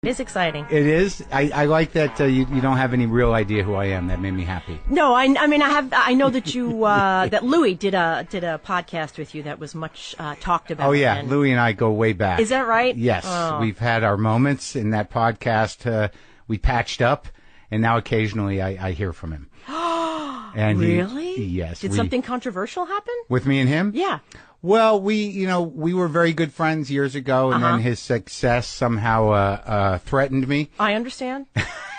It is exciting. It is. I like that you don't have any real idea who I am. That made me happy. No, I mean I know that you that Louis did a podcast with you that was much talked about. Oh yeah, Louis and I go way back. Is that right? Yes, we've had our moments in that podcast. We patched up, and now occasionally I hear from him. And really? Yes. Did something controversial happen with me and him? Yeah. Well, we were very good friends years ago, and then his success somehow threatened me. I understand.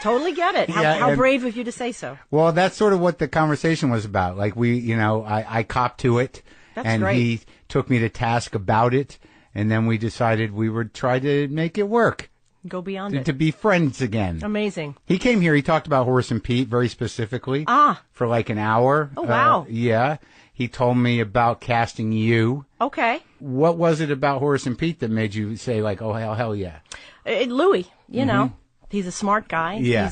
Totally get it. How brave of you to say so. Well, that's sort of what the conversation was about. Like I copped to it, and great. He took me to task about it, and then we decided we would try to make it work. Go beyond it. To be friends again. Amazing. He came here. He talked about Horace and Pete very specifically. For like an hour. Oh, wow. Yeah. He told me about casting you. Okay. What was it about Horace and Pete that made you say, like, oh, hell yeah? Louis, you know, he's a smart guy. Yeah.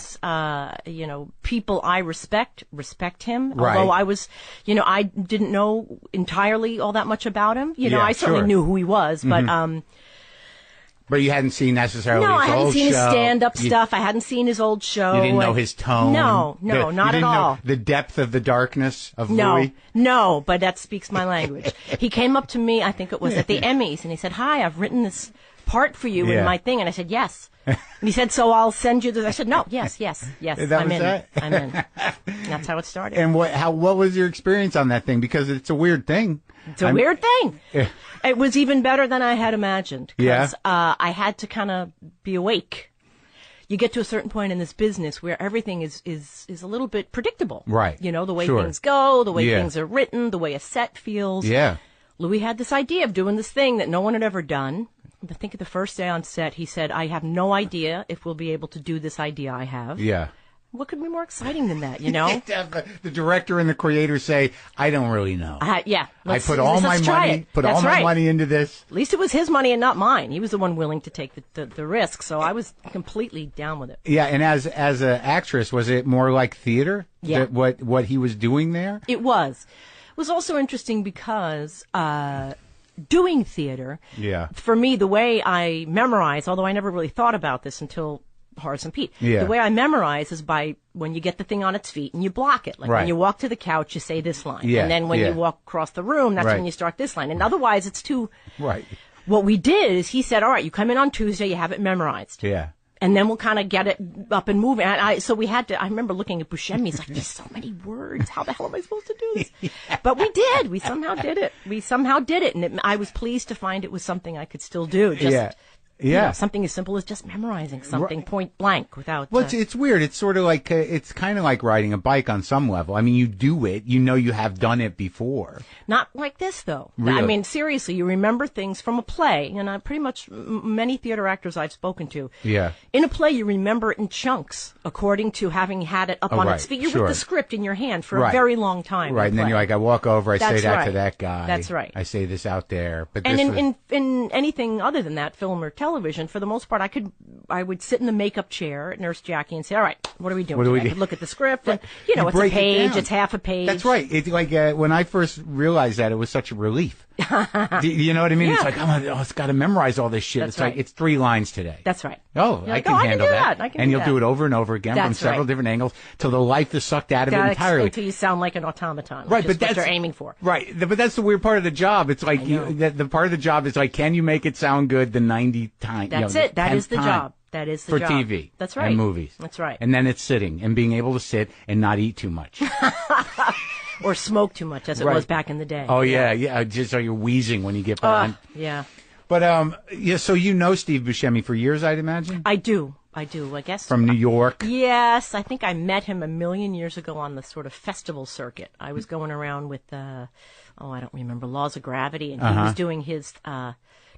He's, people I respect him. Right. Although I was, I didn't know entirely all that much about him. I certainly knew who he was, But you hadn't seen necessarily his old show. No, I hadn't seen his stand-up stuff. I hadn't seen his old show. You didn't know his tone. No, not at all. Know the depth of the darkness of Louis. No, but that speaks my language. He came up to me, I think it was at the Emmys, and he said, "Hi, I've written this part for you in my thing." And I said, "Yes." And he said, "So I'll send you this." I said, "No, yes. I'm in. I'm in." That's how it started. And what was your experience on that thing? Because it's a weird thing. It's a weird thing. It was even better than I had imagined. Because I had to kind of be awake. You get to a certain point in this business where everything is a little bit predictable. Right. The way things go, the way things are written, the way a set feels. Yeah. Louis had this idea of doing this thing that no one had ever done. I think the first day on set, he said, "I have no idea if we'll be able to do this idea I have." Yeah. What could be more exciting than that, The director and the creator say, "I don't really know." Yeah. I put all my money into this. At least it was his money and not mine. He was the one willing to take the risk, so I was completely down with it. Yeah, and as an actress, was it more like theater? Yeah. What he was doing there? It was. It was also interesting because doing theater, for me, the way I memorize, although I never really thought about this until Horace and Pete. Yeah. The way I memorize is by when you get the thing on its feet and you block it. Like when you walk to the couch, you say this line. Yeah. And then when you walk across the room, that's when you start this line. And otherwise, it's too... Right. What we did is he said, all right, you come in on Tuesday, you have it memorized. Yeah. And then we'll kind of get it up and moving. And so we had to, I remember looking at Buscemi, he's like, there's so many words. How the hell am I supposed to do this? But we did. We somehow did it. And I was pleased to find it was something I could still do. Something as simple as just memorizing something point blank without... Well, it's weird. It's sort of like, it's kind of like riding a bike on some level. I mean, you do it. You have done it before. Not like this, though. Really? I mean, seriously, you remember things from a play. And pretty much many theater actors I've spoken to. Yeah. In a play, you remember it in chunks, according to having had it up on its feet. You're with the script in your hand for a very long time. Right, and then you're like, I walk over, I say that to that guy. That's right. I say this out there. But and in anything other than that, film or television, for the most part, I would sit in the makeup chair at Nurse Jackie and say, all right, what are we doing? I could look at the script, and, it's a page, it's half a page. That's right. It's like when I first realized that, it was such a relief. You know what I mean? Yeah. It's like, it's got to memorize all this shit. That's it's right. like, it's 3 lines today. That's right. Oh, I can handle that. And you'll do do it over and over again from several different angles till the life is sucked out of it entirely. Until you sound like an automaton, right, but that's what they're aiming for. Right, but that's the weird part of the job. It's like, the part of the job is like, can you make it sound good the 90 times? That's it. That is the job. That is the job. For TV. That's right. And movies. That's right. And then it's sitting and being able to sit and not eat too much. Or smoke too much, as it was back in the day. Oh, yeah. Just so you're wheezing when you get behind. Yeah. But, so you know Steve Buscemi for years, I'd imagine? I do, I guess. From New York? Yes. I think I met him a million years ago on the sort of festival circuit. I was going around with, I don't remember, Laws of Gravity, and he was doing his...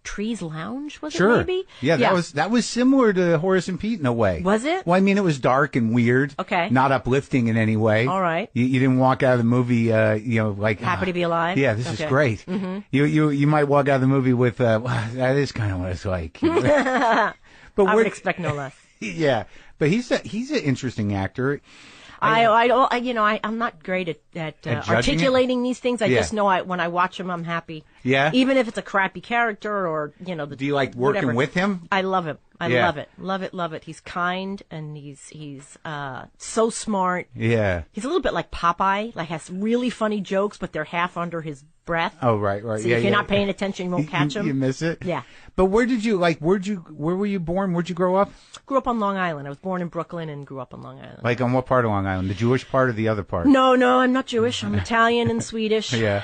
Trees Lounge, was it maybe? Yeah, that was similar to Horace and Pete in a way. Was it? Well, I mean, it was dark and weird. Okay. Not uplifting in any way. All right. You didn't walk out of the movie, like... Happy to be alive? Yeah, this is great. Mm-hmm. You might walk out of the movie with, that is kind of what it's like. But I would expect no less. Yeah, but he's an interesting actor. I'm not great at articulating these things. I just know when I watch him, I'm happy. Yeah? Even if it's a crappy character or, you know, Do you like working whatever. with him? I love him. I Yeah. love it. Love it, love it. He's kind and he's so smart. Yeah. He's a little bit like Popeye, like has really funny jokes, but they're half under his breath. Oh, right. So if you're not paying attention, you won't catch him. You miss it? Yeah. But where were you born? Where'd you grow up? Grew up on Long Island. I was born in Brooklyn and grew up on Long Island. Like on what part of Long Island? The Jewish part or the other part? No, I'm not Jewish. I'm Italian and Swedish. Yeah.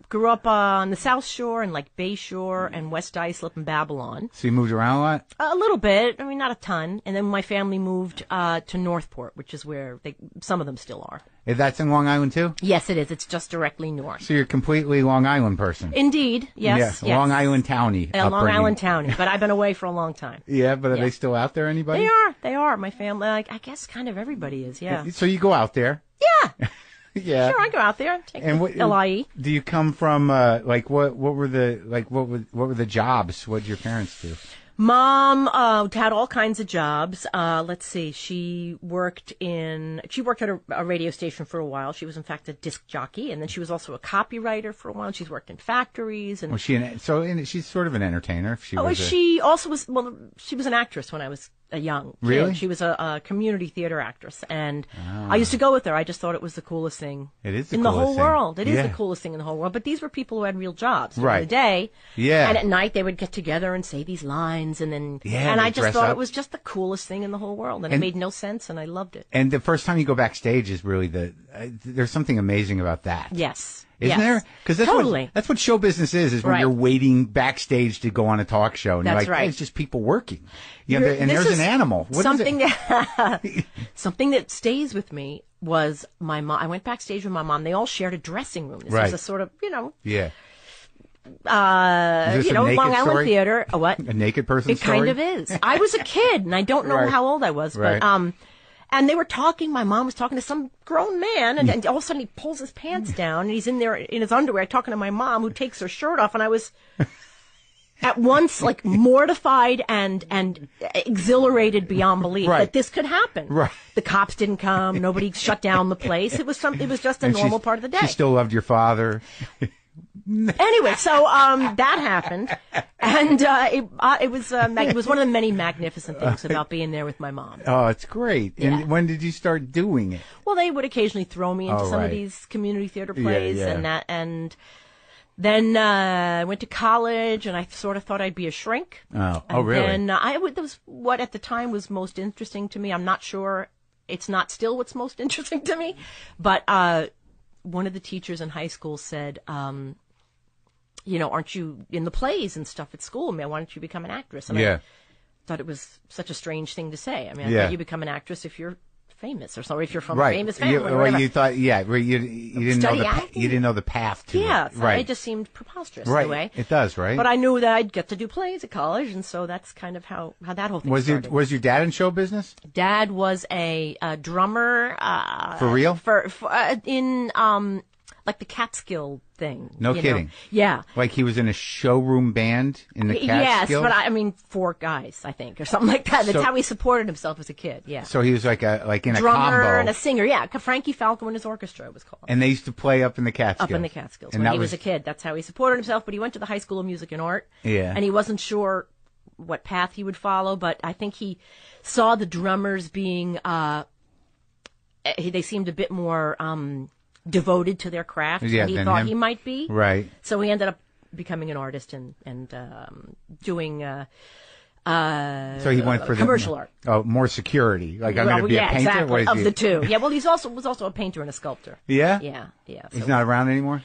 Grew up on the South Shore and like Bay Shore and West Islip and Babylon. So you moved around a lot? A little bit. I mean, not a ton. And then my family moved to Northport, which is where some of them still are. That's in Long Island too? Yes, it is. It's just directly north. So you're a completely Long Island person? Indeed. Yes. Yeah. Yes. Long Island townie. Long upbringing. Island townie. But I've been away for a long time. Yeah, but are Yeah. they still out there, anybody? They are. My family, like, I guess kind of everybody is, yeah. So you go out there? Yeah. Yeah. Sure, I go out there. Take And the LIE. do you come from what were the jobs? What did your parents do? Mom had all kinds of jobs. Let's see. She worked at a radio station for a while. She was in fact a disc jockey, and then she was also a copywriter for a while. She's worked in factories and She's sort of an entertainer. she also was she was an actress when I was a young kid. Really? She was a community theater actress, and I used to go with her. I just thought it was the coolest thing It is the in the coolest whole thing. world. It is Yeah. the coolest thing in the whole world. But these were people who had real jobs during Right. the day. Yeah. And at night they would get together and say these lines, and then Yeah, and they I just dress thought up. it was just the coolest thing in the whole world, and it And- made no sense, and I loved it. And the first time you go backstage is really there's something amazing about that. Yes. Isn't yes. there? Because Totally. that's what show business is when Right. you're waiting backstage to go on a talk show. And That's you're like, right. "Hey, it's just people working. You know, You're- and this there's is an animal. What is something it? that something that stays with me was my mom. I went backstage with my mom. They all shared a dressing room. This Right. was a sort of, Yeah. Is this a naked Long Island story? theater. A what? A naked person It story? kind of is. I was a kid, and I don't know Right. how old I was, Right. but and they were talking. My mom was talking to some grown man, and all of a sudden he pulls his pants down, and he's in there in his underwear talking to my mom, who takes her shirt off, and I was at once like mortified and exhilarated beyond belief Right. that this could happen. Right. The cops didn't come. Nobody shut down the place. It was just a And normal part of the day. She still loved your father. Anyway, so that happened, and it was one of the many magnificent things about being there with my mom. Oh, it's great. Yeah. And when did you start doing it? Well, they would occasionally throw me into Oh, some right. of these community theater Yeah, plays, yeah. and then I went to college, and I sort of thought I'd be a shrink. Oh, And really? then that was what at the time was most interesting to me. I'm not sure it's not still what's most interesting to me, but one of the teachers in high school said, aren't you in the plays and stuff at school? Man, why don't you become an actress? And Yeah. I thought it was such a strange thing to say. I mean, I Yeah. thought you become an actress if you're famous or something, if you're from Right. a famous family. or Well, whatever. you thought, you didn't Study know acting? you didn't know the path to Yeah, it. so Right. it just seemed preposterous Right. in a way. It does, right? But I knew that I'd get to do plays at college, and so that's kind of how that whole thing started. Was your dad in show business? Dad was a drummer. For real? In like the Catskill thing. No you know? kidding. Yeah. Like he was in a showroom band in the Yes, Catskills? but I mean 4 guys, I think, or something like that. That's So- how he supported himself as a kid. Yeah. So he was like in a Drummer combo. and a singer. Yeah, Frankie Falco and his orchestra was called. And they used to play up in the Catskills. Up in the Catskills And when that he was a kid. That's how he supported himself. But he went to the High School of Music and Art. Yeah. And he wasn't sure what path he would follow, but I think he saw the drummers being they seemed a bit more devoted to their craft Yeah, than he than thought him. he might be. Right. So he ended up becoming an artist and doing So he went for commercial art. Oh, more security. Like I'm going to be yeah, a painter. exactly. What is Of he? the two. Yeah, well, was also a painter and a sculptor. Yeah. Yeah, yeah. He's So, not around anymore.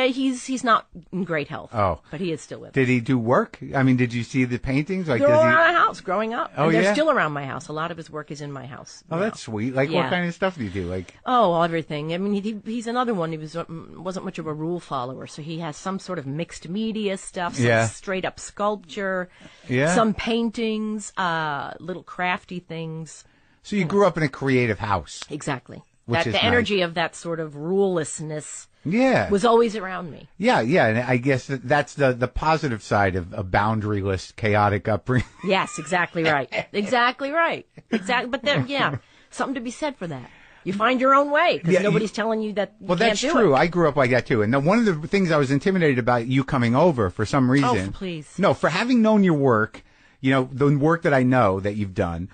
he's not in great health. Oh. But he is still with us. Did he do work? I mean, did you see the paintings? Like, They're does all he? around the house growing up. Oh, and they're yeah? still around my house. A lot of his work is in my house. Oh, now. that's sweet. Like, Yeah. what kind of stuff do you do? Like, Oh, everything. I mean, he's another one. He wasn't much of a rule follower, so he has some sort of mixed media stuff, some Yeah. straight up sculpture, Yeah. some paintings, little crafty things. so you grew up in a creative house. Exactly. Which is the nice. energy of that sort of rulelessness Yeah. was always around me. Yeah, yeah. And I guess that's the positive side of a boundaryless, chaotic upbringing. Yes, exactly right. Exactly right. Exactly. But there, yeah, something to be said for that. You find your own way because nobody's telling you that you Well, can't that's do true. it. I grew up like that too. And now one of the things I was intimidated about you coming over for some reason. Oh, please. No, for having known your work, the work that I know that you've done,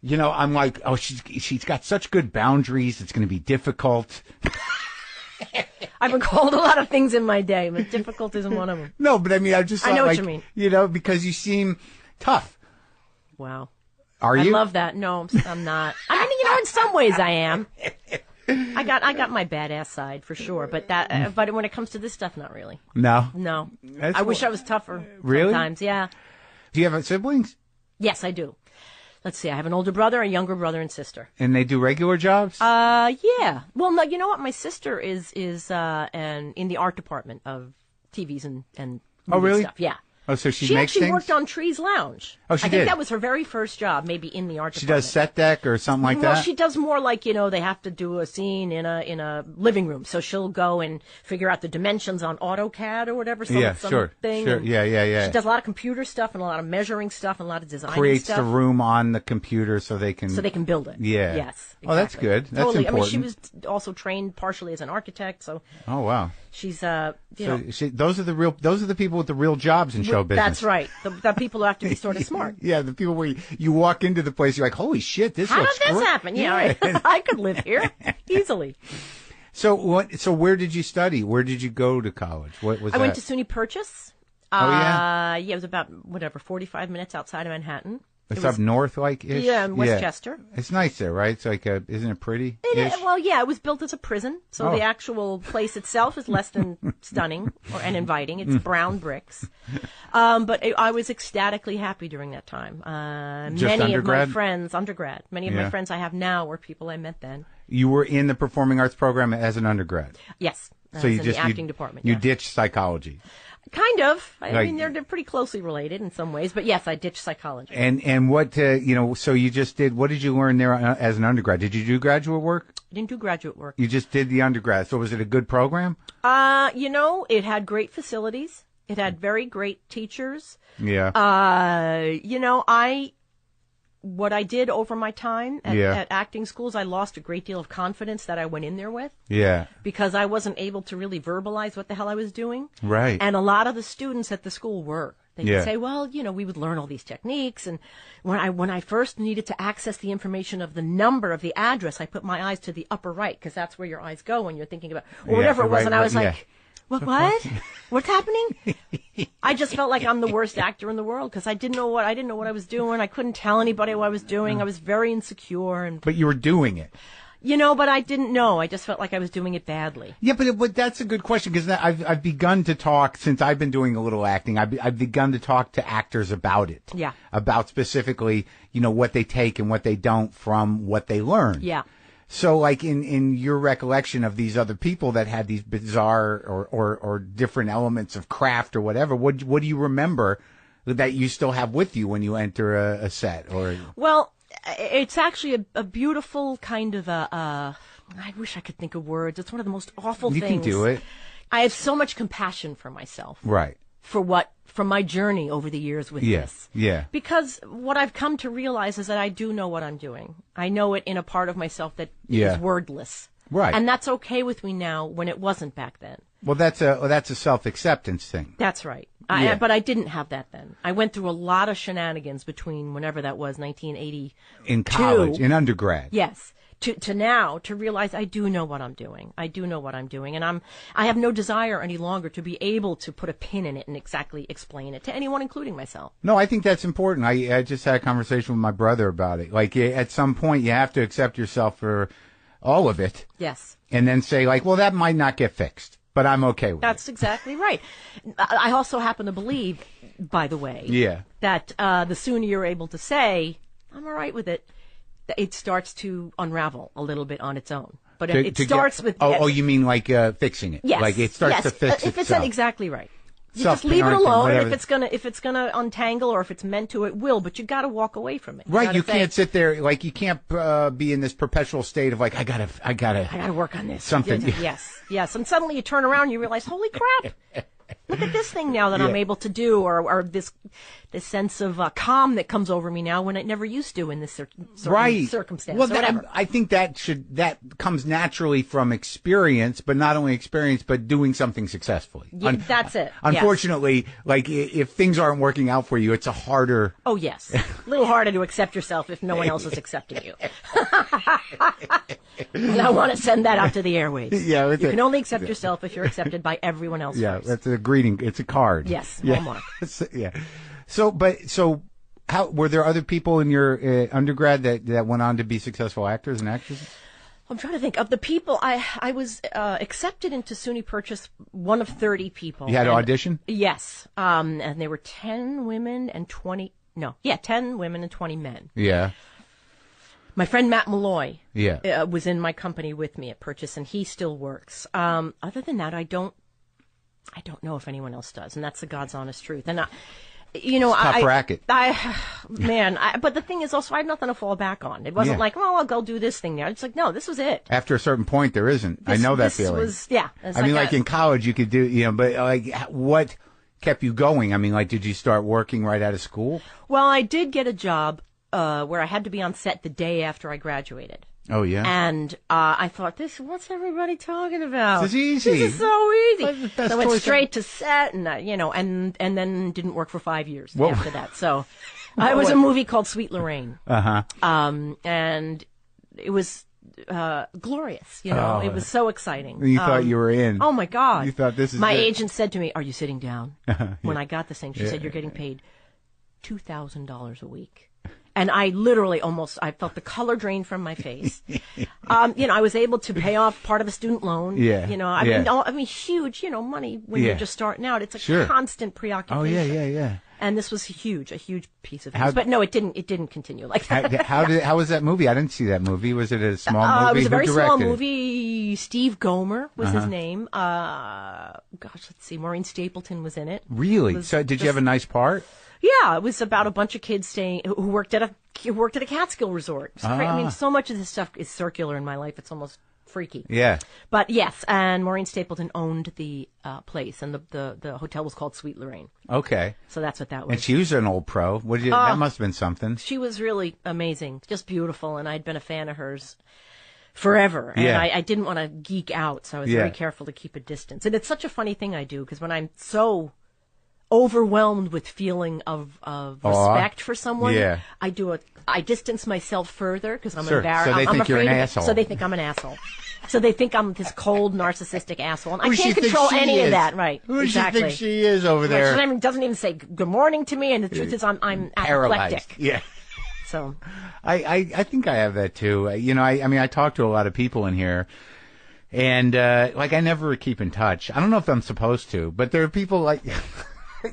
I'm like, oh, she's got such good boundaries. It's going to be difficult. I've been called a lot of things in my day, but difficult isn't one of them. No, but I mean, I just thought, I know what like, you mean. Because you seem tough. Wow. Are you? I love that. No, I'm not. I mean, in some ways I am. I got my badass side for sure, but but when it comes to this stuff, not really. No. No. I wish I was tougher. Really? Sometimes, yeah. Do you have siblings? Yes, I do. Let's see. I have an older brother, a younger brother, and sister. And they do regular jobs? Yeah. Well, no, you know what? My sister is in the art department of TVs and Oh, really? stuff. Yeah. Oh, so she She makes actually things? worked on Trees Lounge. Oh, she I think did? that was her very first job, maybe in the art She department. does set deck or something like Well, that? she does more like, they have to do a scene in a living room. So she'll go and figure out the dimensions on AutoCAD or whatever. Sure. Sure. Thing. Yeah. She does a lot of computer stuff and a lot of measuring stuff and a lot of design Creates stuff. the room on the computer so they can build it. Yeah. Yes. Exactly. Oh, that's good. That's totally. important. I mean, she was also trained partially as an architect, so Oh, wow. she's Those are the people with the real jobs in show business. That's right. The people who have to be sort of smart. Yeah, the people where you walk into the place, you're like, holy shit, this How looks did this great. happen? Yeah, right. I could live here easily. So where did you study? Where did you go to college? What was I that? went to SUNY Purchase. Oh, yeah? Yeah, it was about 45 minutes outside of Manhattan. It's up north, like ish. Yeah, in Westchester. It's nice there, right? It's like isn't it pretty? Well, yeah, it was built as a prison, so the actual place itself is less than stunning and inviting. It's brown bricks. But I was ecstatically happy during that time. Just many of my undergrad? friends, undergrad, many of Yeah. my friends I have now were people I met then. You were in the performing arts program as an undergrad. Yes. So you in just the acting department. You yeah. ditched psychology. Kind of. I Like- mean, they're pretty closely related in some ways, but yes, I ditched psychology. And what so you just did? What did you learn there as an undergrad? Did you do graduate work? I didn't do graduate work. You just did the undergrad. So was it a good program? It had great facilities. It had very great teachers. Yeah. What I did over my time at Yeah. acting schools, I lost a great deal of confidence that I went in there with Yeah. because I wasn't able to really verbalize what the hell I was doing. Right. And a lot of the students at the school were. They Yeah. would say, well, we would learn all these techniques. And when I first needed to access the information of the number of the address, I put my eyes to the upper right because that's where your eyes go when you're thinking about, or Yeah, whatever it was. right, And I was right, like, what? What's happening? I just felt like I'm the worst actor in the world because I didn't know what I was doing. I couldn't tell anybody what I was doing. I was very insecure But you were doing it. but I didn't know. I just felt like I was doing it badly. Yeah, but that's a good question because I've begun to talk since I've been doing a little acting. I've begun to talk to actors about it. Yeah. About specifically, what they take and what they don't from what they learn. Yeah. So, like in your recollection of these other people that had these bizarre or different elements of craft or whatever, what do you remember that you still have with you when you enter a set? Or Well, it's actually a beautiful kind of I wish I could think of words. It's one of the most awful you things. can do it, I have so much compassion for myself. right? From my journey over the years with this. Yeah. Because what I've come to realize is that I do know what I'm doing. I know it in a part of myself that is wordless. Right. And that's okay with me now when it wasn't back then. Well, that's a self-acceptance thing. That's right. Yeah. But I didn't have that then. I went through a lot of shenanigans between whenever that was, 1980. In college, in undergrad. Yes. To now, to realize I do know what I'm doing. I do know what I'm doing. And I have no desire any longer to be able to put a pin in it and exactly explain it to anyone, including myself. No, I think that's important. I just had a conversation with my brother about it. Like, at some point, you have to accept yourself for all of it. Yes. And then say, like, well, that might not get fixed, but I'm okay with That's it. exactly right. I also happen to believe, by the way, Yeah. that the sooner you're able to say, I'm all right with it, it starts to unravel a little bit on its own. But it starts with... Oh, you mean like fixing it? Yes. Like it starts to fix if it's itself. exactly right. You just leave it Self-parenting, alone, and whatever. if it's gonna untangle or if it's meant to, it will. But you got to walk away from it. Right, gotta you say, can't sit there, like, you can't be in this perpetual state of, like, I gotta I gotta work on this. something. Yes. And suddenly you turn around and you realize, holy crap, look at this thing now that I'm able to do, or this sense of calm that comes over me now when it never used to in this certain circumstance. Well, or whatever. I think that comes naturally from experience, but not only experience, but doing something successfully. Yeah, that's it. Unfortunately, like if things aren't working out for you, it's a harder. Oh yes, a little harder to accept yourself if no one else is accepting you. And I want to send that out to the airwaves. Yeah, you can only accept yourself if you're accepted by everyone else. Yeah, first. that's a greeting. It's a card. Yes, yeah. Hallmark. Yeah. So how were there other people in your undergrad that went on to be successful actors and actresses? I'm trying to think of the people. I was accepted into SUNY Purchase, one of 30 people. You had to audition? Yes. And there were 10 women and 20 men. Yeah. My friend Matt Malloy was in my company with me at Purchase, and he still works. Other than that, I don't know if anyone else does, and that's the God's honest truth. And tough racket. But the thing is also, I had nothing to fall back on. It wasn't like, well, I'll go do this thing now. It's like, no, this was it. After a certain point, there isn't. I know that feeling. I mean, like in college, you could do, but like, what kept you going? I mean, like, did you start working right out of school? Well, I did get a job where I had to be on set the day after I graduated. Oh, yeah? And I thought, what's everybody talking about? This is easy. This is so easy. So I went straight to to set, and and then didn't work for 5 years after that. So it was a movie called Sweet Lorraine. Uh-huh. And it was glorious, It was so exciting. You thought you were in. Oh, my God. You thought this is My it. agent said to me, are you sitting down? When I got this thing, she said, you're getting paid $2,000 a week. And I literally I felt the color drain from my face. I was able to pay off part of a student loan. Yeah. I mean, huge, money when you're just starting out. It's a constant preoccupation. Oh, yeah. And this was a huge piece of news. But no, it didn't continue like that. How was that movie? I didn't see that movie. Was it a small movie? It was a very small directed it? movie. Steve Gomer was his name. Let's see. Maureen Stapleton was in it. Really? So did you have a nice part? Yeah, it was about a bunch of kids who worked at a Catskill resort. I mean, so much of this stuff is circular in my life; it's almost freaky. Yeah. But yes, and Maureen Stapleton owned the place, and the hotel was called Sweet Lorraine. Okay. So that's what that was. And she was an old pro. That must have been something. She was really amazing, just beautiful, and I'd been a fan of hers forever. And I didn't want to geek out, so I was very careful to keep a distance. And it's such a funny thing I do, because when I'm so overwhelmed with feeling of respect for someone, I distance myself further because I'm embarrassed. So they think you're an afraid asshole. So they think I'm an asshole. So they think I'm this cold, narcissistic asshole. And I Who can't she control thinks she any is? of that, right? Who exactly. does she think she is over there? She doesn't even say good morning to me, and the truth is I'm paralyzed. apoplectic. Yeah. So I think I have that too. I mean, I talk to a lot of people in here. And, I never keep in touch. I don't know if I'm supposed to, but there are people like...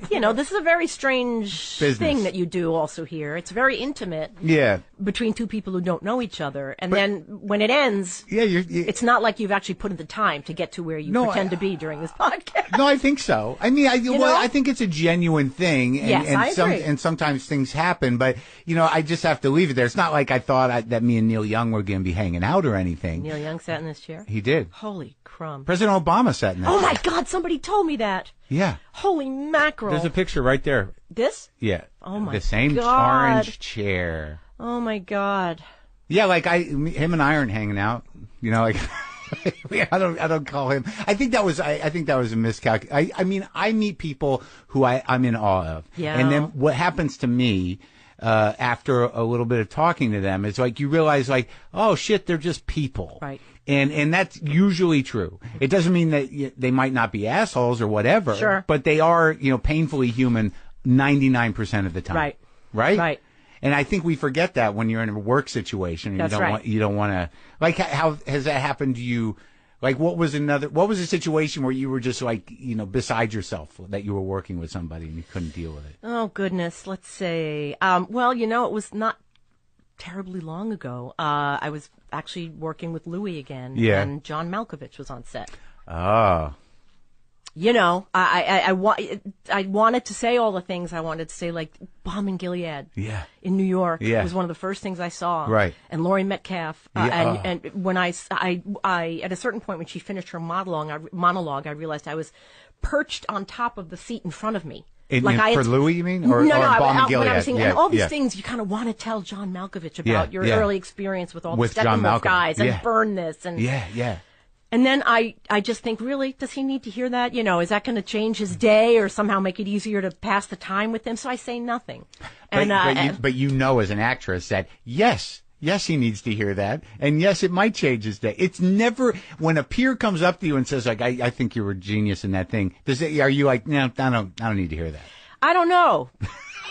this is a very strange business thing that you do also here. It's very intimate. Yeah. Between two people who don't know each other. And then when it ends, it's not like you've actually put in the time to get to where you pretend to be during this podcast. No, I think so. I mean, I think it's a genuine thing. And, yes, I agree. And sometimes things happen, but, I just have to leave it there. It's not like I thought that me and Neil Young were going to be hanging out or anything. Neil Young sat in this chair? He did. Holy crumb. President Obama sat in that chair. Oh, my God, somebody told me that. Yeah. Holy mackerel. There's a picture right there. This? Yeah. Oh, my God. The same orange chair. Oh, my God. Yeah, him and I aren't hanging out. I don't call him. I think that was a miscalculation. I mean, I meet people who I'm in awe of. Yeah. And then what happens to me, after a little bit of talking to them is you realize oh shit, they're just people. Right. And that's usually true. It doesn't mean that they might not be assholes or whatever. Sure. But they are, painfully human 99% of the time. Right. Right? Right. And I think we forget that when you're in a work situation. And That's right. You don't want to, how has that happened to you? What was a situation where you were just beside yourself, that you were working with somebody and you couldn't deal with it? Oh, goodness. Let's say, it was not terribly long ago. I was actually working with Louis again. Yeah. And John Malkovich was on set. Oh. I wanted to say all the things I wanted to say, like Bomb in Gilead. Yeah. In New York. Yeah. It was one of the first things I saw. Right. And Laurie Metcalf. Yeah. And when I, at a certain point when she finished her monologue, I realized I was perched on top of the seat in front of me. For Louis, you mean? Or Bomb in Gilead? When I was saying, and all these things you kind of want to tell John Malkovich about your early experience with all the Steppenwolf guys and burn this. And And then I just think, really, does he need to hear that? Is that going to change his day or somehow make it easier to pass the time with him? So I say nothing. But as an actress that, yes, he needs to hear that. And yes, it might change his day. It's never, when a peer comes up to you and says, like, I think you're a genius in that thing, are you like, no, I don't need to hear that? I don't know.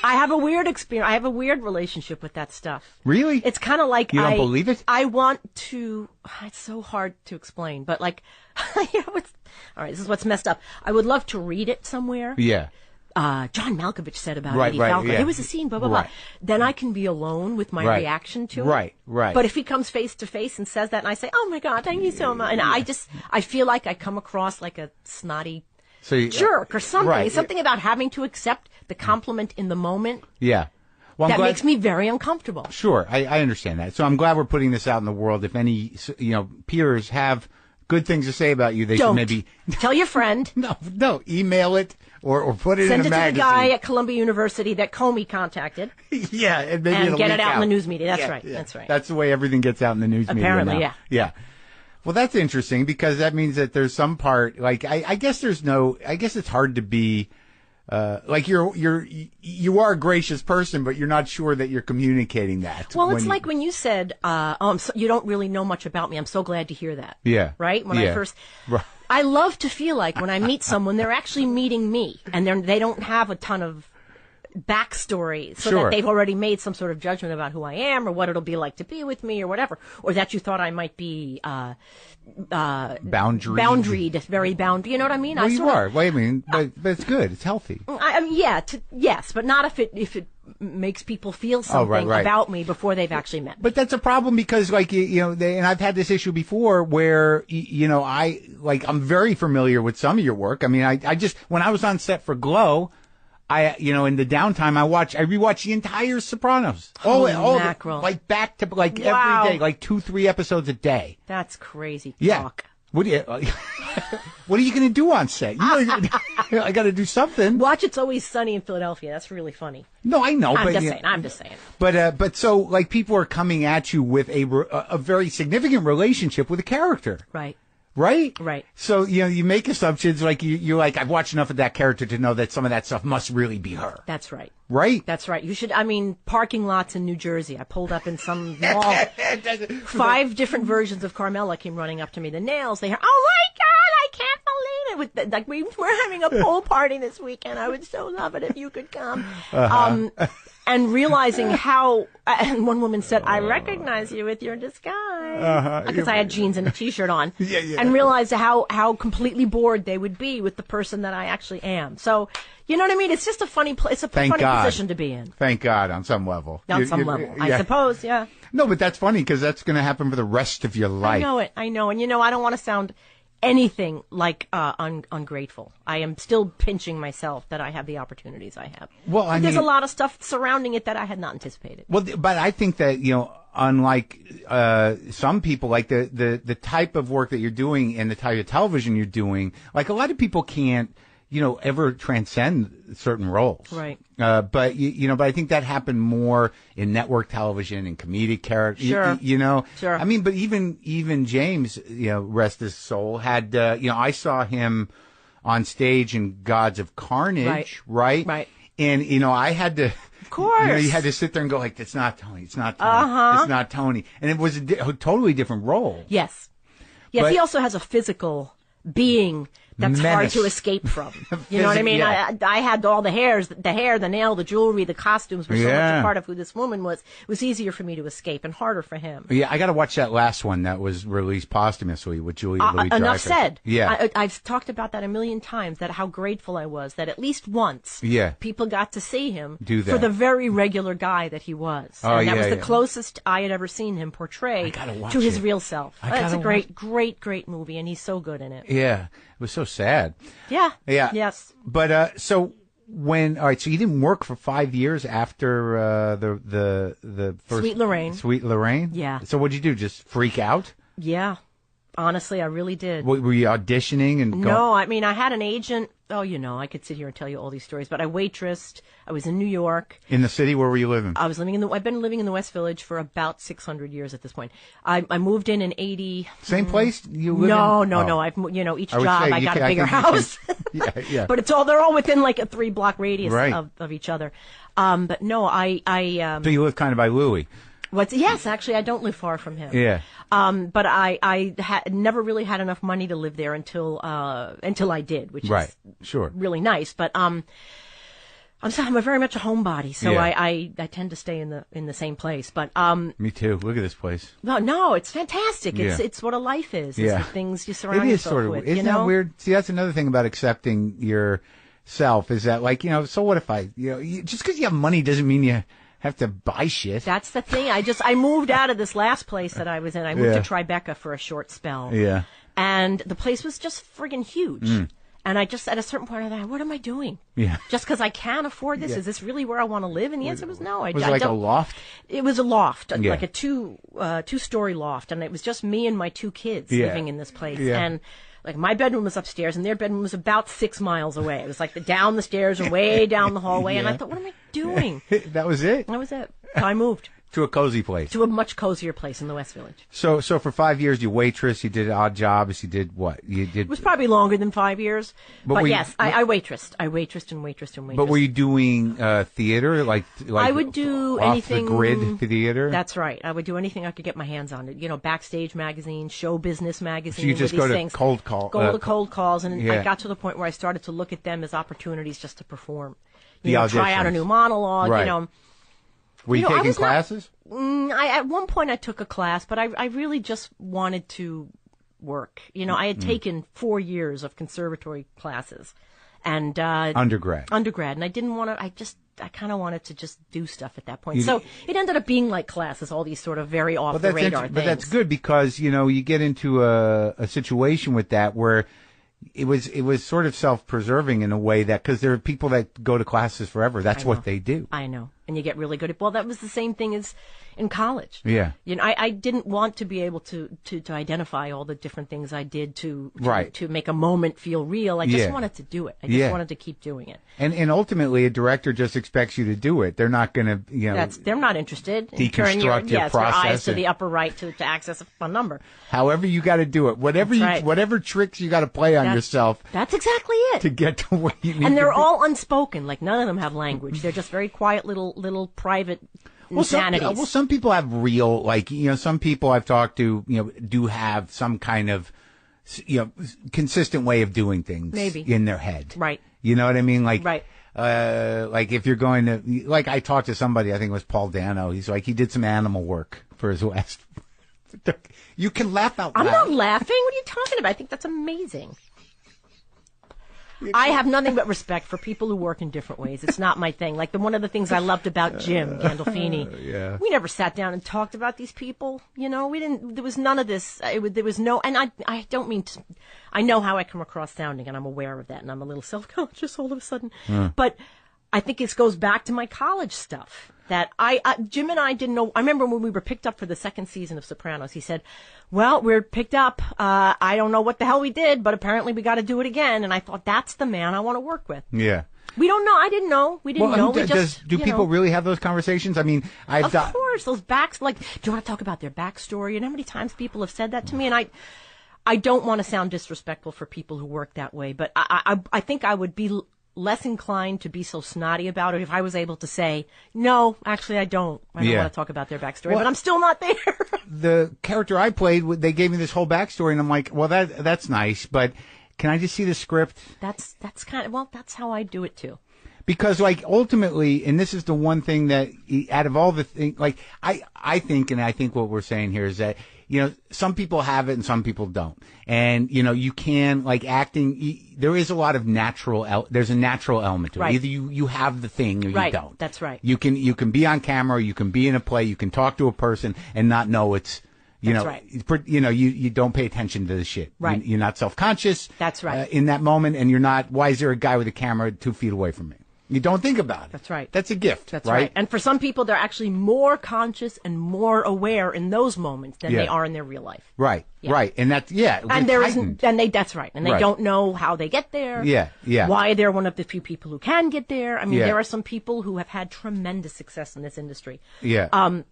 I have a weird experience. I have a weird relationship with that stuff. Really? It's kind of like you don't believe it? I want to. It's so hard to explain, but like, all right, this is what's messed up. I would love to read it somewhere. Yeah. John Malkovich said about Edie Falco. Yeah. It was a scene, blah, blah, blah. Then I can be alone with my reaction to it. Right. But if he comes face to face and says that and I say, oh my God, thank you so much. And I feel like I come across like a snotty jerk or something. Right. Something about having to accept the compliment in the moment. Yeah. Well, that makes me very uncomfortable. Sure. I understand that. So I'm glad we're putting this out in the world. If any, peers have good things to say about you, they should maybe tell your friend. No, email it or put it in a magazine. Send it to the guy at Columbia University that Comey contacted. Yeah, and maybe get it out in the news media. That's right. That's right. That's the way everything gets out in the news media. Apparently, yeah. Well, that's interesting because that means that there's some part, like, I guess it's hard to be, like you are a gracious person, but you're not sure that you're communicating that. Well, it's like when you said, you don't really know much about me. I'm so glad to hear that. Yeah. Right? When I first, I love to feel like when I meet someone, they're actually meeting me and they don't have a ton of backstory so that they've already made some sort of judgment about who I am or what it'll be like to be with me or whatever, or that you thought I might be boundaried, very bound. You know what I mean? Well, you are. Well, I mean, but it's good. It's healthy. I mean, yes, but not if it makes people feel something about me before they've actually met me. But that's a problem because, like, and I've had this issue before where, I'm very familiar with some of your work. I mean, I just, when I was on set for Glow, in the downtime, I rewatched the entire Sopranos. All like back to, like, every day, like 2-3 episodes a day. That's crazy talk. What are you going to do on set? I got to do something. Watch It's Always Sunny in Philadelphia. That's really funny. No, I know. I'm just saying. But so, like, people are coming at you with a very significant relationship with a character. Right. Right? Right. So, you make assumptions like you're like, I've watched enough of that character to know that some of that stuff must really be her. That's right. Right? That's right. Parking lots in New Jersey. I pulled up in some mall. 5 different versions of Carmela came running up to me. The nails, they hear, oh my God, I can't believe it. We're having a pool party this weekend. I would so love it if you could come. And realizing how, and one woman said, I recognize you with your disguise. Because I had jeans and a t-shirt on. And realized how completely bored they would be with the person that I actually am. So, you know what I mean? It's just a funny position to be in. Thank God, on some level. On some level, I suppose, yeah. No, but that's funny because that's going to happen for the rest of your life. I know. And, I don't want to sound anything like ungrateful. I am still pinching myself that I have the opportunities I have. Well, there's a lot of stuff surrounding it that I had not anticipated. Well, but I think that, unlike some people, like the type of work that you're doing and the type of television you're doing, like a lot of people can't, ever transcend certain roles. Right. But I think that happened more in network television and comedic characters. Sure. Sure. I mean, but even James, rest his soul, had, I saw him on stage in Gods of Carnage. Right. And, I had to, of course, you had to sit there and go like, it's not Tony. It's not Tony. It's not Tony. And it was a totally different role. Yes. But he also has a physical being that's hard to escape from. You know what I mean? Yeah. I had all the hair, the nail, the jewelry, the costumes were so much a part of who this woman was. It was easier for me to escape and harder for him. Yeah, I got to watch that last one that was released posthumously with Julia Louis-Dreyfus. Enough said. Yeah. I've talked about that a million times, that how grateful I was that at least once people got to see him for the very regular guy that he was. And that was the closest I had ever seen him portray to his real self. It's a great movie, and he's so good in it. Yeah. was so sad. Yeah. Yeah. Yes. But so all right, so you didn't work for 5 years after the first Sweet Lorraine. Sweet Lorraine? Yeah. So what'd you do? Just freak out? Yeah. Honestly, I really did. Were you auditioning and going? No, I mean, I had an agent. Oh, I could sit here and tell you all these stories, but I waitressed. I was in New York. In the city? Where were you living? I've been living in the West Village for about 600 years at this point. I moved in 80. Same place you live No, in? no, Oh. no. Each I would job, say I you got can- a I bigger think you can- house. Yeah. But they're all within like a 3-block radius Right. of each other. But no, So you live kind of by Louis. Yes, actually, I don't live far from him. Yeah. But I had never really had enough money to live there until I did, which Right. is Sure. really nice. But I'm very much a homebody, so Yeah. I tend to stay in the same place. But Me too. Look at this place. no, it's fantastic. Yeah. It's what a life is. It's Yeah. the things you surround It is yourself sort of. with. Isn't that weird? See, that's another thing about accepting yourself is that, like, so what if just because you have money doesn't mean you have to buy shit. That's the thing. I moved out of this last place that I was in. I moved Yeah. to Tribeca for a short spell. Yeah. And the place was just friggin' huge. And I just, at a certain point, I thought, what am I doing? Yeah. Just because I can't afford this? Yeah. Is this really where I want to live? And the answer was no. Was it like a loft? It was a loft, Yeah. like a two-story loft. And it was just me and my 2 kids Yeah. living in this place. Yeah. And like my bedroom was upstairs and their bedroom was about 6 miles away. It was like down the stairs or way down the hallway. And I Yeah. thought, what am I doing? That was it? That was it. So I moved To a cozy place. to a much cozier place in the West Village. So for 5 years you waitress, you did odd jobs, you did what? You did. It was probably longer than 5 years. But But, were you- yes, I waitressed. I waitressed and waitressed and waitressed. But were you doing theater, like I would do off anything. the grid theater? That's right. I would do anything I could get my hands on. Backstage magazine, show business magazine. So you just these go to things. cold call. Go to cold calls, and yeah. I got to the point where I started to look at them as opportunities just to perform. The Try out a auditions. new monologue. Right. Were you I taking was not- classes? At one point I took a class, but I really just wanted to work. I had taken 4 years of conservatory classes, and Undergrad, and I didn't want to. I kind of wanted to just do stuff at that point. So it ended up being like classes, all these sort of very off the radar things. But that's good because you get into a situation with that where it was sort of self-preserving in a way that because there are people that go to classes forever. That's what they do. I know. And you get really good at, well, that was the same thing as in college. Yeah. I didn't want to be able to identify all the different things I did to make a moment feel real. I just wanted to do it. I just wanted to keep doing it. And ultimately, a director just expects you to do it. They're not going to, They're not interested in deconstruct turning your process. your eyes to the upper right to access a number. However you got to do it. Whatever tricks you got to play on yourself. That's exactly it. To get to where you need and they're to be. all unspoken. Like none of them have language. They're just very quiet little private insanities. Some people have real, some people I've talked to, do have some kind of, consistent way of doing things Maybe. in their head. Right. You know what I mean? Like, right. Like if you're going to, like I talked to somebody, I think it was Paul Dano. He's like, he did some animal work for his last. You can laugh out loud. I'm not laughing. What are you talking about? I think that's amazing. I have nothing but respect for people who work in different ways. It's not my thing. Like one of the things I loved about Jim Gandolfini, we never sat down and talked about these people. We didn't. There was none of this. There was no. And I don't mean to. I know how I come across sounding, and I'm aware of that, and I'm a little self-conscious all of a sudden. But I think it goes back to my college stuff. That Jim and I didn't know. I remember when we were picked up for the second season of Sopranos, he said, well, we're picked up. I don't know what the hell we did, but apparently we got to do it again. And I thought, that's the man I want to work with. Yeah. We don't know. I didn't know. We didn't know. Do people really have those conversations? I mean, of course, those backs, like, do you want to talk about their backstory? And how many times people have said that to me? And I don't want to sound disrespectful for people who work that way, but I think I would be less inclined to be so snotty about it if I was able to say, no, actually I don't want to talk about their backstory, but I'm still not there. The character I played, they gave me this whole backstory, and I'm like, well, that's nice, but can I just see the script? That's kind of, well, that's how I do it too. Because, like, ultimately, and this is the one thing that, out of all the things, like, I think what we're saying here is that, some people have it and some people don't. And, you can, like, acting, there is a lot of there's a natural element to it. Right. Either you have the thing or you don't. That's right. You can be on camera, you can be in a play, you can talk to a person and not know it's, You That's know, right. you don't pay attention to the shit. Right. You're not self-conscious. That's right. In that moment, and you're not, why is there a guy with a camera 2 feet away from me? You don't think about it. That's right. That's a gift. That's right. And for some people, they're actually more conscious and more aware in those moments than they are in their real life. Right. Yeah. Right. And that's, And there isn't, and that's right. And they don't know how they get there. Yeah. Yeah. Why they're one of the few people who can get there. I mean, Yeah. there are some people who have had tremendous success in this industry. Yeah.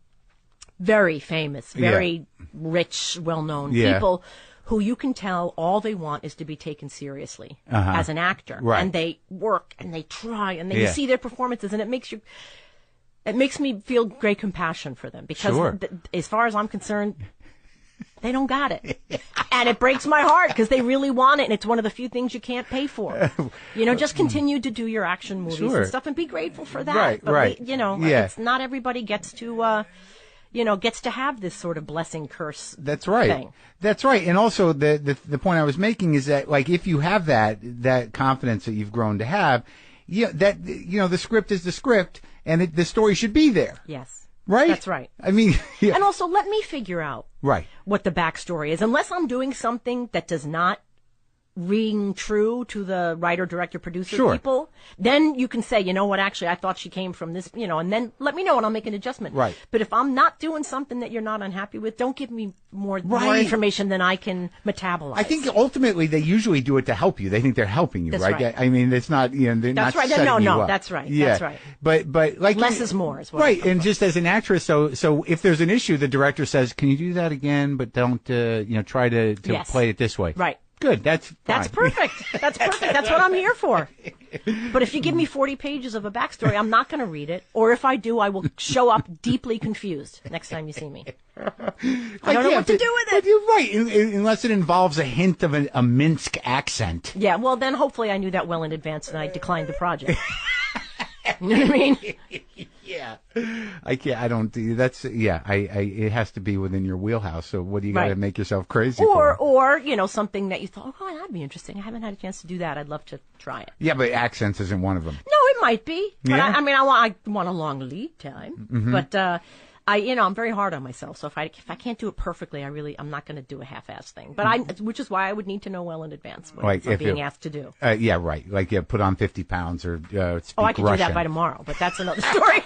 Very famous, very rich, well-known people who you can tell all they want is to be taken seriously as an actor. Right. And they work and they try and you see their performances and it makes me feel great compassion for them because as far as I'm concerned, they don't got it. And it breaks my heart because they really want it and it's one of the few things you can't pay for. Just continue to do your action movies and stuff and be grateful for that. Right, but right. It's not everybody gets to gets to have this sort of blessing curse. That's right. Thing. That's right. And also the point I was making is that like if you have that confidence that you've grown to have, the script is the script and the story should be there. Yes. Right? That's right. I mean, and also let me figure out what the backstory is. Unless I'm doing something that does not ring true to the writer, director, producer people, then you can say, you know what, actually, I thought she came from this, and then let me know and I'll make an adjustment. Right. But if I'm not doing something that you're not unhappy with, don't give me more information than I can metabolize. I think ultimately they usually do it to help you. They think they're helping you, that's right? I mean, it's not, they're that's not right. setting you up. That's right. Yeah. That's right. But like less is more is what right. And just as an actress, so if there's an issue, the director says, can you do that again? But don't, try to play it this way. Right. Good. That's fine. That's perfect. That's perfect. That's what I'm here for. But if you give me 40 pages of a backstory, I'm not going to read it. Or if I do, I will show up deeply confused next time you see me. I don't know what to do with it. But you're right, unless it involves a hint of a Minsk accent. Yeah, well, then hopefully I knew that well in advance and I declined the project. You know what I mean? Yeah. I can't, I don't do, that's, it has to be within your wheelhouse. So what do you got to make yourself crazy for? Or, something that you thought, oh, that'd be interesting. I haven't had a chance to do that. I'd love to try it. Yeah, but accents isn't one of them. No, it might be. But I want a long lead time. Mm-hmm. But, I'm very hard on myself. So if I can't do it perfectly, I'm not going to do a half-ass thing. But which is why I would need to know well in advance what I'm being asked to do. Yeah, right. Like, put on 50 pounds or speak Russian. I could do that by tomorrow, but that's another story.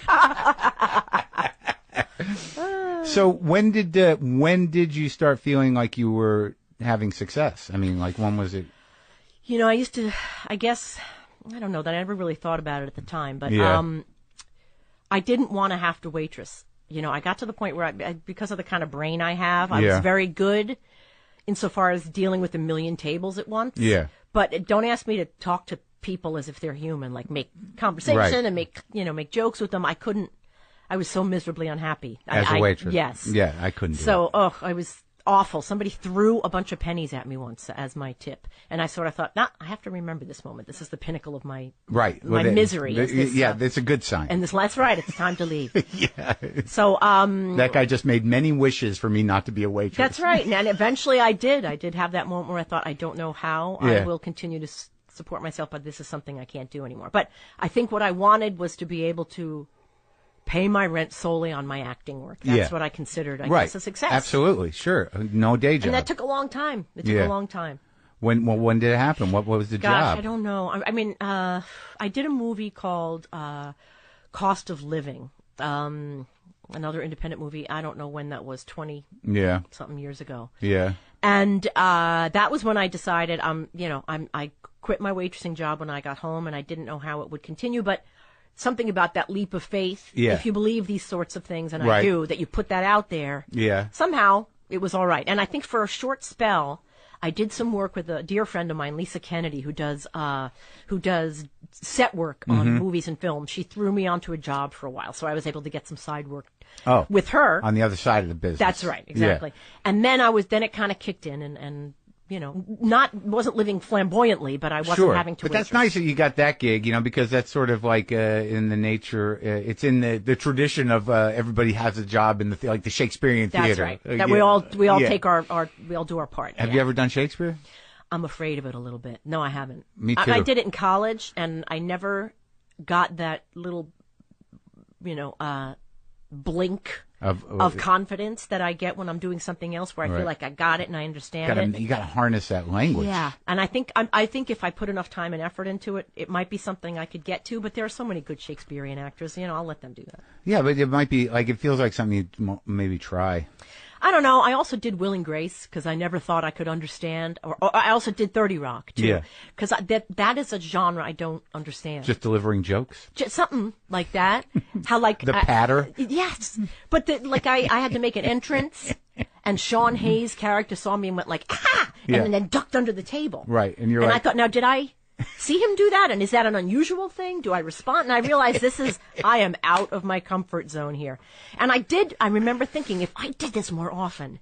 So when did you start feeling like you were having success? I mean, like, when was it? I guess, I don't know that I never really thought about it at the time, but I didn't want to have to waitress. I got to the point where because of the kind of brain I have, I was very good insofar as dealing with a million tables at once. Yeah. But don't ask me to talk to people as if they're human, like make conversation and make jokes with them. I couldn't. I was so miserably unhappy. As a waitress. Yes. Yeah, I couldn't do it. I was awful. Somebody threw a bunch of pennies at me once as my tip. And I sort of thought, I have to remember this moment. This is the pinnacle of my misery. That's a good sign. And that's right. It's time to leave. Yeah. So, that guy just made many wishes for me not to be a waitress. That's right. And eventually I did. I did have that moment where I thought, I don't know how I will continue to support myself, but this is something I can't do anymore. But I think what I wanted was to be able to pay my rent solely on my acting work. That's what I considered, I guess, a success. Absolutely, sure. No day job. And that took a long time. It took a long time. When did it happen? What was the job? I don't know. I mean, I did a movie called Cost of Living. Another independent movie. I don't know when that was, 20 something years ago. Yeah. And that was when I decided I quit my waitressing job when I got home, and I didn't know how it would continue, but something about that leap of faith, if you believe these sorts of things, and I do, that you put that out there, somehow it was all right. And I think for a short spell, I did some work with a dear friend of mine, Lisa Kennedy, who does set work on movies and films. She threw me onto a job for a while, so I was able to get some side work with her. On the other side of the business. That's right, exactly. Yeah. And then it kind of kicked in and wasn't living flamboyantly, but I wasn't having to. But that's nice that you got that gig, because that's sort of like in the nature, it's in the tradition of everybody has a job in the the Shakespearean theater. That's right. That we all take we all do our part. Have you ever done Shakespeare? I'm afraid of it a little bit. No, I haven't. Me too. I did it in college, and I never got that little, blink of confidence that I get when I'm doing something else where I feel like I got it and I understand it. You got to harness that language. Yeah, and I think if I put enough time and effort into it, it might be something I could get to. But there are so many good Shakespearean actors, I'll let them do that. Yeah, but it might be like, it feels like something you'd maybe try. I don't know. I also did Will and Grace because I never thought I could understand. Or I also did 30 Rock, too. Yeah. Because that is a genre I don't understand. Just delivering jokes? Just something like that. How like the patter? Yes. But I had to make an entrance, and Sean Hayes' character saw me and went like, ah! And then ducked under the table. Right. And I thought, now, did I see him do that? And is that an unusual thing? Do I respond? And I realized I am out of my comfort zone here. And I remember thinking, if I did this more often,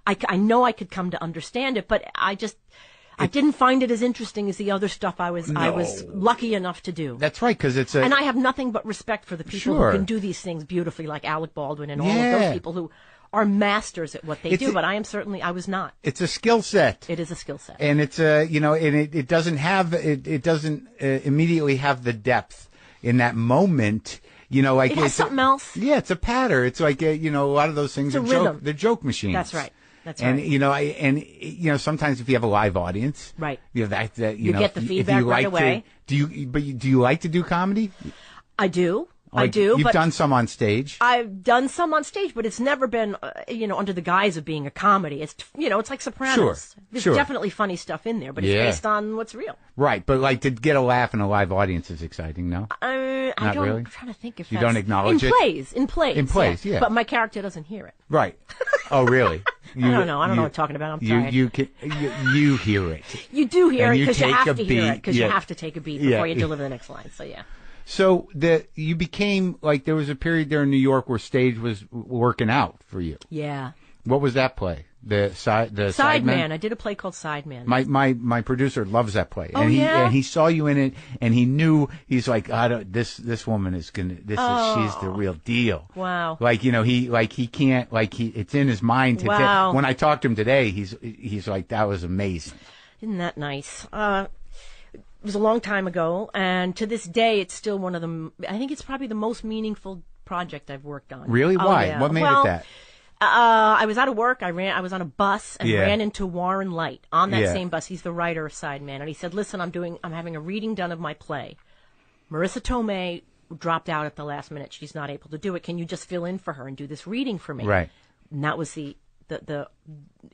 I know I could come to understand it, but I didn't find it as interesting as the other stuff I was lucky enough to do. That's right, because and I have nothing but respect for the people who can do these things beautifully, like Alec Baldwin and all of those people who are masters at what they do, but I was not. It's a skill set. It is a skill set. And it's and it doesn't immediately have the depth in that moment, like it has something else. Yeah, it's a patter. It's like, a lot of those things they're joke machines. That's right. That's and, right. And sometimes if you have a live audience, right. You get the feedback right away. Do you like to do comedy? I do. You've done some on stage. I've done some on stage, but it's never been, under the guise of being a comedy. It's, it's like Sopranos. There's definitely funny stuff in there, but it's based on what's real. Right, but like to get a laugh in a live audience is exciting, no? Not really. I'm trying to think if you don't acknowledge it. In plays, yeah. But my character doesn't hear it. Right. Oh, really? I don't know what I'm talking about. I'm sorry. You hear it. You do hear it because you have to hear it because you Yeah. have to take a beat before you deliver the next line. So yeah. So you became like, there was a period there in New York where stage was working out for you. Yeah. What was that play? The Sideman? I did a play called Sideman. My producer loves that play. Oh, and he saw you in it, and he knew, he's like, this woman is gonna, she's the real deal. Wow. Like, he can't, it's in his mind to when I talked to him today, he's like, that was amazing. Isn't that nice? It was a long time ago, and to this day, it's still one of the, I think it's probably the most meaningful project I've worked on. Really? Why? Yeah. What made it that? I was out of work. I was on a bus and ran into Warren Light on that same bus. He's the writer of Sideman, and he said, "Listen, I'm having a reading done of my play. Marissa Tomei dropped out at the last minute. She's not able to do it. Can you just fill in for her and do this reading for me?" Right. And that was the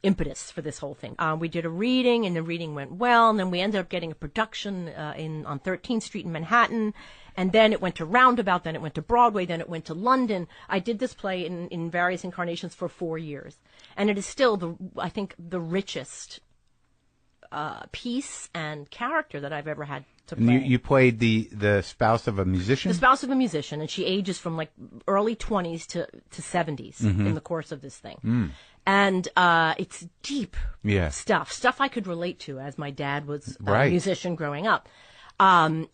impetus for this whole thing. We did a reading, and the reading went well, and then we ended up getting a production on 13th Street in Manhattan, and then it went to Roundabout, then it went to Broadway, then it went to London. I did this play in various incarnations for 4 years, and it is still, I think, the richest piece and character that I've ever had to play. And you played the spouse of a musician? The spouse of a musician, and she ages from like early 20s to 70s in the course of this thing. Mm. And it's deep stuff I could relate to, as my dad was a musician growing up. Coming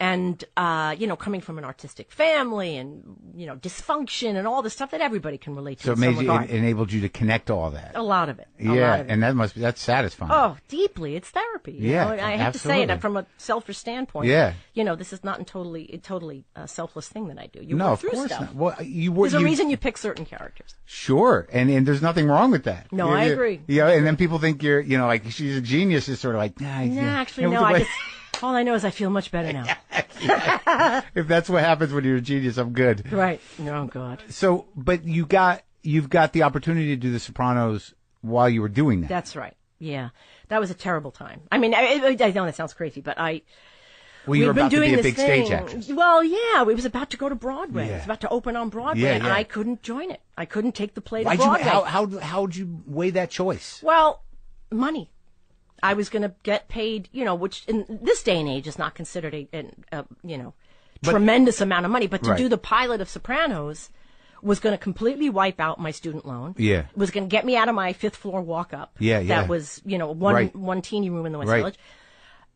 from an artistic family and, dysfunction and all the stuff that everybody can relate to. So it enabled you to connect all that. A lot of it. And that's satisfying. Oh, deeply. It's therapy. You know? I have to say it from a selfish standpoint. Yeah. This is not a totally selfless thing that I do. You no, work of through course stuff. not. Well, there's a reason you pick certain characters. Sure. And there's nothing wrong with that. No, I agree. Yeah. And then people think you're, like she's a genius. It's sort of like, actually, no. All I know is I feel much better now. If that's what happens when you're a genius, I'm good. Right. Oh, God. So, but you've got the opportunity to do The Sopranos while you were doing that. That's right. Yeah. That was a terrible time. I mean, I know that sounds crazy, but you were about to be a big stage actress. Well, yeah. We was about to go to Broadway. It was about to open on Broadway, and I couldn't join it. I couldn't take the play to Broadway. How'd you weigh that choice? Well, money. I was going to get paid, which in this day and age is not considered a tremendous amount of money. But to do the pilot of Sopranos was going to completely wipe out my student loan. Yeah. Was going to get me out of my fifth floor walk up. Yeah. That was, one teeny room in the West Village.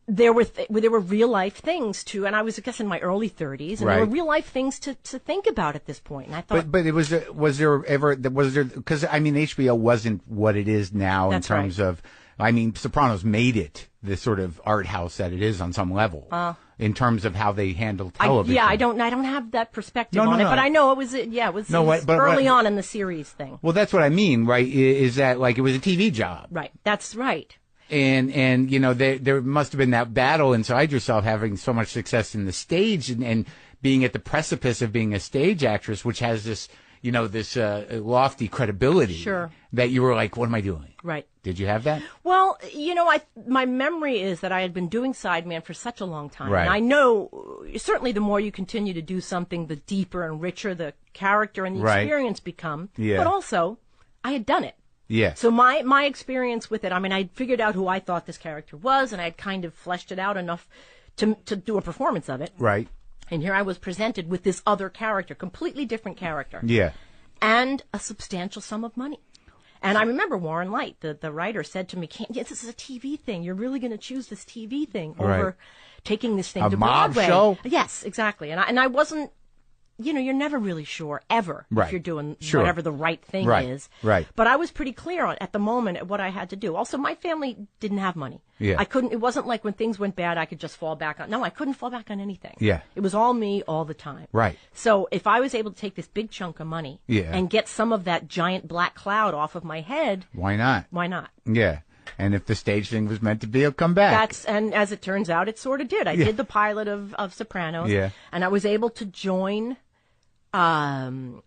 There were real life things too, and I was, I guess, in my early 30s, and there were real life things to think about at this point. And I thought, but was there because HBO wasn't what it is now in terms of. Sopranos made it the sort of art house that it is on some level. in terms of how they handle television. I don't have that perspective on it, but I know it was early on in the series thing. Well, that's what I mean, right? Is that like it was a TV job? Right. That's right. And you know, there must have been that battle inside yourself, having so much success in the stage and being at the precipice of being a stage actress, which has this, you know, this lofty credibility. Sure. That you were like, what am I doing? Right. Did you have that? Well, you know, my memory is that I had been doing Sideman for such a long time. Right. And I know, certainly the more you continue to do something, the deeper and richer the character and the experience become. Yeah. But also, I had done it. Yeah. So my experience with it, I mean, I'd figured out who I thought this character was, and I had kind of fleshed it out enough to do a performance of it. Right. And here I was presented with this other character, completely different character. Yeah. And a substantial sum of money. And I remember Warren Light, the writer, said to me, this is a TV thing. You're really going to choose this TV thing over taking this thing to Broadway. A mob show? Yes, exactly. And I wasn't, you know, you're never really sure, ever, if you're doing whatever the right thing is. Right. But I was pretty clear at the moment at what I had to do. Also, my family didn't have money. Yeah. It wasn't like when things went bad, I could just fall back on. No, I couldn't fall back on anything. Yeah. It was all me all the time. Right. So if I was able to take this big chunk of money and get some of that giant black cloud off of my head. Why not? Why not? Yeah. And if the stage thing was meant to be, it'll come back. And as it turns out, it sort of did. I did the pilot of Sopranos. Yeah. And I was able to join Sideman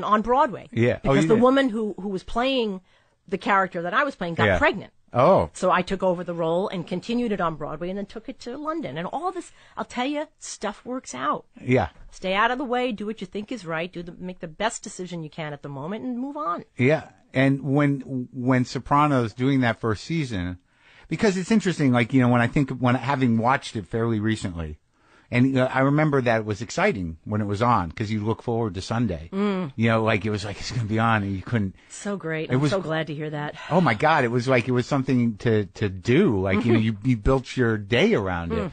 on Broadway. Yeah. Because the woman who was playing the character that I was playing got pregnant. Oh. So I took over the role and continued it on Broadway and then took it to London. And all this, I'll tell you, stuff works out. Yeah. Stay out of the way, do what you think is right, make the best decision you can at the moment and move on. Yeah. And when Sopranos doing that first season, because it's interesting, like, you know, when having watched it fairly recently, and I remember that it was exciting when it was on because you look forward to Sunday. You know, like it was like it's going to be on and you couldn't. So great. I'm so glad to hear that. Oh my God. It was like it was something to do. Like, you know, you built your day around it.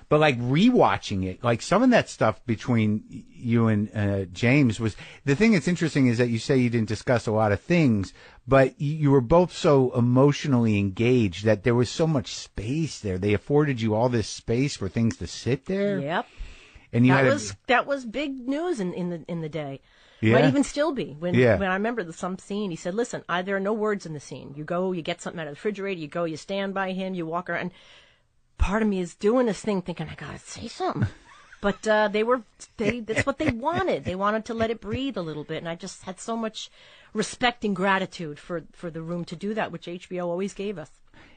But like rewatching it, like some of that stuff between you and James was the thing that's interesting is that you say you didn't discuss a lot of things, but you were both so emotionally engaged that there was so much space there. They afforded you all this space for things to sit there. Yep. And that was big news in the day. Yeah. Might even still be. When I remember some scene, he said, "Listen, there are no words in the scene. You go, you get something out of the refrigerator, you go, you stand by him, you walk around." Part of me is doing this thing thinking, I gotta say something. But that's what they wanted. They wanted to let it breathe a little bit. And I just had so much respect and gratitude for the room to do that, which HBO always gave us.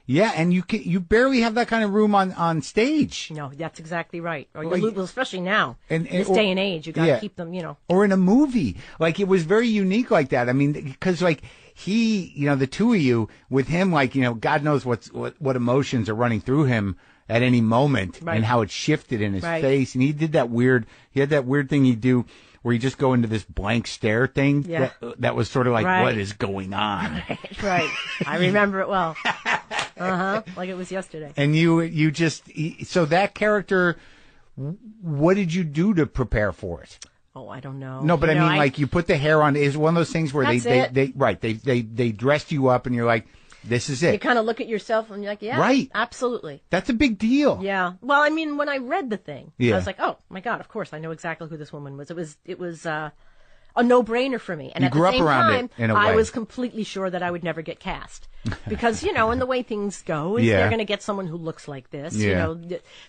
Yeah, and you barely have that kind of room on stage. No, that's exactly right. Especially now, in this day and age, you got to keep them, you know. Or in a movie, like it was very unique like that. I mean, because like you know, the two of you with him, like, you know, God knows what emotions are running through him at any moment, and how it shifted in his face. And he had that weird thing he'd do where you just go into this blank stare thing. Yeah. That was sort of like, what is going on? Right. I remember it well. Like it was yesterday. And you just, so that character, what did you do to prepare for it? Oh, I don't know. No, but I mean, like you put the hair on, is one of those things where they dressed you up and you're like, this is it. You kind of look at yourself and you're like, yeah, right, absolutely. That's a big deal. Yeah. Well, I mean, when I read the thing, I was like, oh my God, of course, I know exactly who this woman was. It was a no-brainer for me. And at the same time, I was completely sure that I would never get cast. Because, you know, and the way things go is they're going to get someone who looks like this, you know,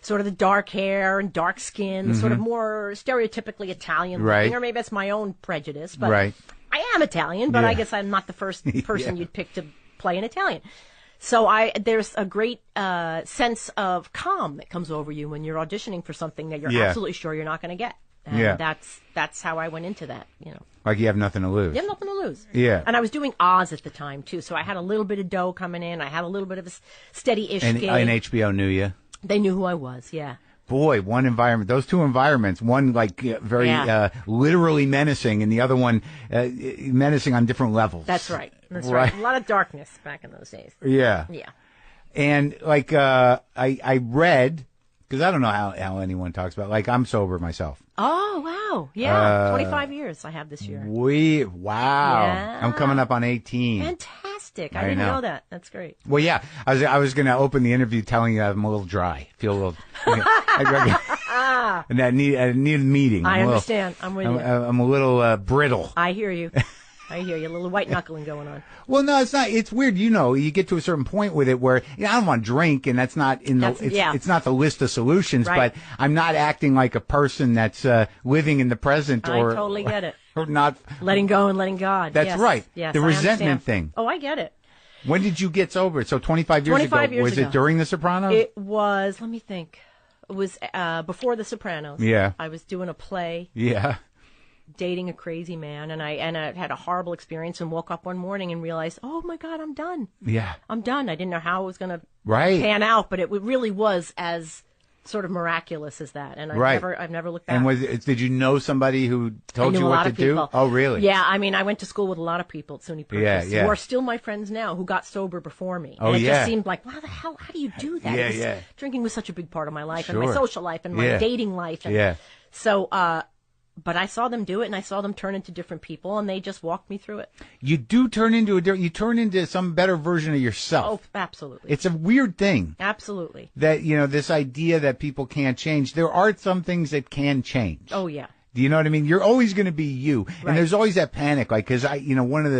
sort of the dark hair and dark skin, sort of more stereotypically Italian looking, or maybe that's my own prejudice, but I am Italian, but I guess I'm not the first person you'd pick to play an Italian. So there's a great sense of calm that comes over you when you're auditioning for something that you're absolutely sure you're not going to get. And that's how I went into that, you know. Like you have nothing to lose. You have nothing to lose. Yeah. And I was doing Oz at the time, too, so I had a little bit of dough coming in. I had a little bit of a steady-ish gig. And HBO knew you? They knew who I was, yeah. Boy, one environment, those two environments, one like very literally menacing and the other one menacing on different levels. That's right. That's right. A lot of darkness back in those days. Yeah. Yeah. And like I read, because I don't know how anyone talks about, like I'm sober myself. Oh, wow. Yeah. 25 years I have this year. Wow. Yeah. I'm coming up on 18. Fantastic. fantastic. I didn't know that. That's great. Well, yeah, I was going to open the interview telling you I'm a little dry. Feel a little. And I need a meeting. I understand. I'm with you. I'm a little brittle. I hear you. I hear you. A little white knuckling going on. Well, no, it's not. It's weird. You get to a certain point with it where I don't want to drink, and that's not it's not the list of solutions. Right. But I'm not acting like a person that's living in the present, I totally get it. Or not letting go and letting God. That's yes. right. Yes, the I resentment understand. thing. Oh, I get it. When did you get sober? So 25 years 25 ago. years Was ago. it during The Sopranos? It was. Let me think. It was before The Sopranos. Yeah. I was doing a play. Yeah. Dating a crazy man, and I had a horrible experience and woke up one morning and realized, oh my God, I'm done. Yeah. I'm done. I didn't know how it was going to pan out, but it really was as sort of miraculous as that. And I've never looked back. And did you know somebody who told you what to do? Oh, really? Yeah. I mean, I went to school with a lot of people at SUNY Purchase who are still my friends now who got sober before me. Oh, and it just seemed like, wow, how do you do that? Yeah, Drinking was such a big part of my life and Sure. my social life and my dating life. And so, but I saw them do it, and I saw them turn into different people, and they just walked me through it. You do turn into some better version of yourself. Oh, absolutely. It's a weird thing. Absolutely. That, this idea that people can't change. There are some things that can change. Oh, yeah. Do you know what I mean? You're always going to be you. Right. And there's always that panic, like, cause one of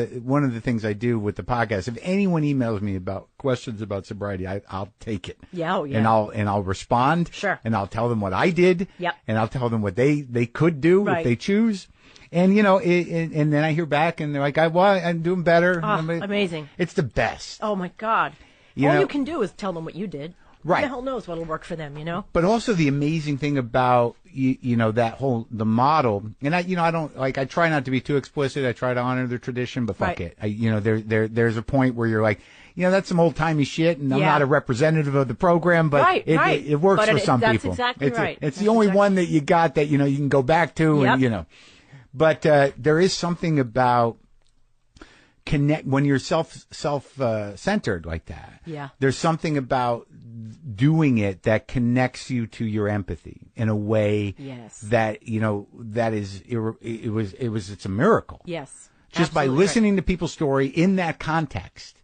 the things I do with the podcast, if anyone emails me about questions about sobriety, I'll take it. Yeah, oh, yeah. And I'll respond. Sure. And I'll tell them what I did. Yep. And I'll tell them what they could do if they choose. And, and then I hear back and they're like, I'm doing better. Oh, amazing. It's the best. Oh my God. All you can do is tell them what you did. Right. Who the hell knows what'll work for them, But also the amazing thing about, that the model, and I don't, like, I try not to be too explicit. I try to honor the tradition, but fuck it. There's a point where you're like, that's some old timey shit, and I'm not a representative of the program, but it works for some that's people. Exactly right. It's the only one that you got that, you can go back to, and, but, there is something about when you're self-centered like that. Yeah. There's something about doing it that connects you to your empathy in a way that, it's a miracle. Yes. Just by listening to people's story in that context,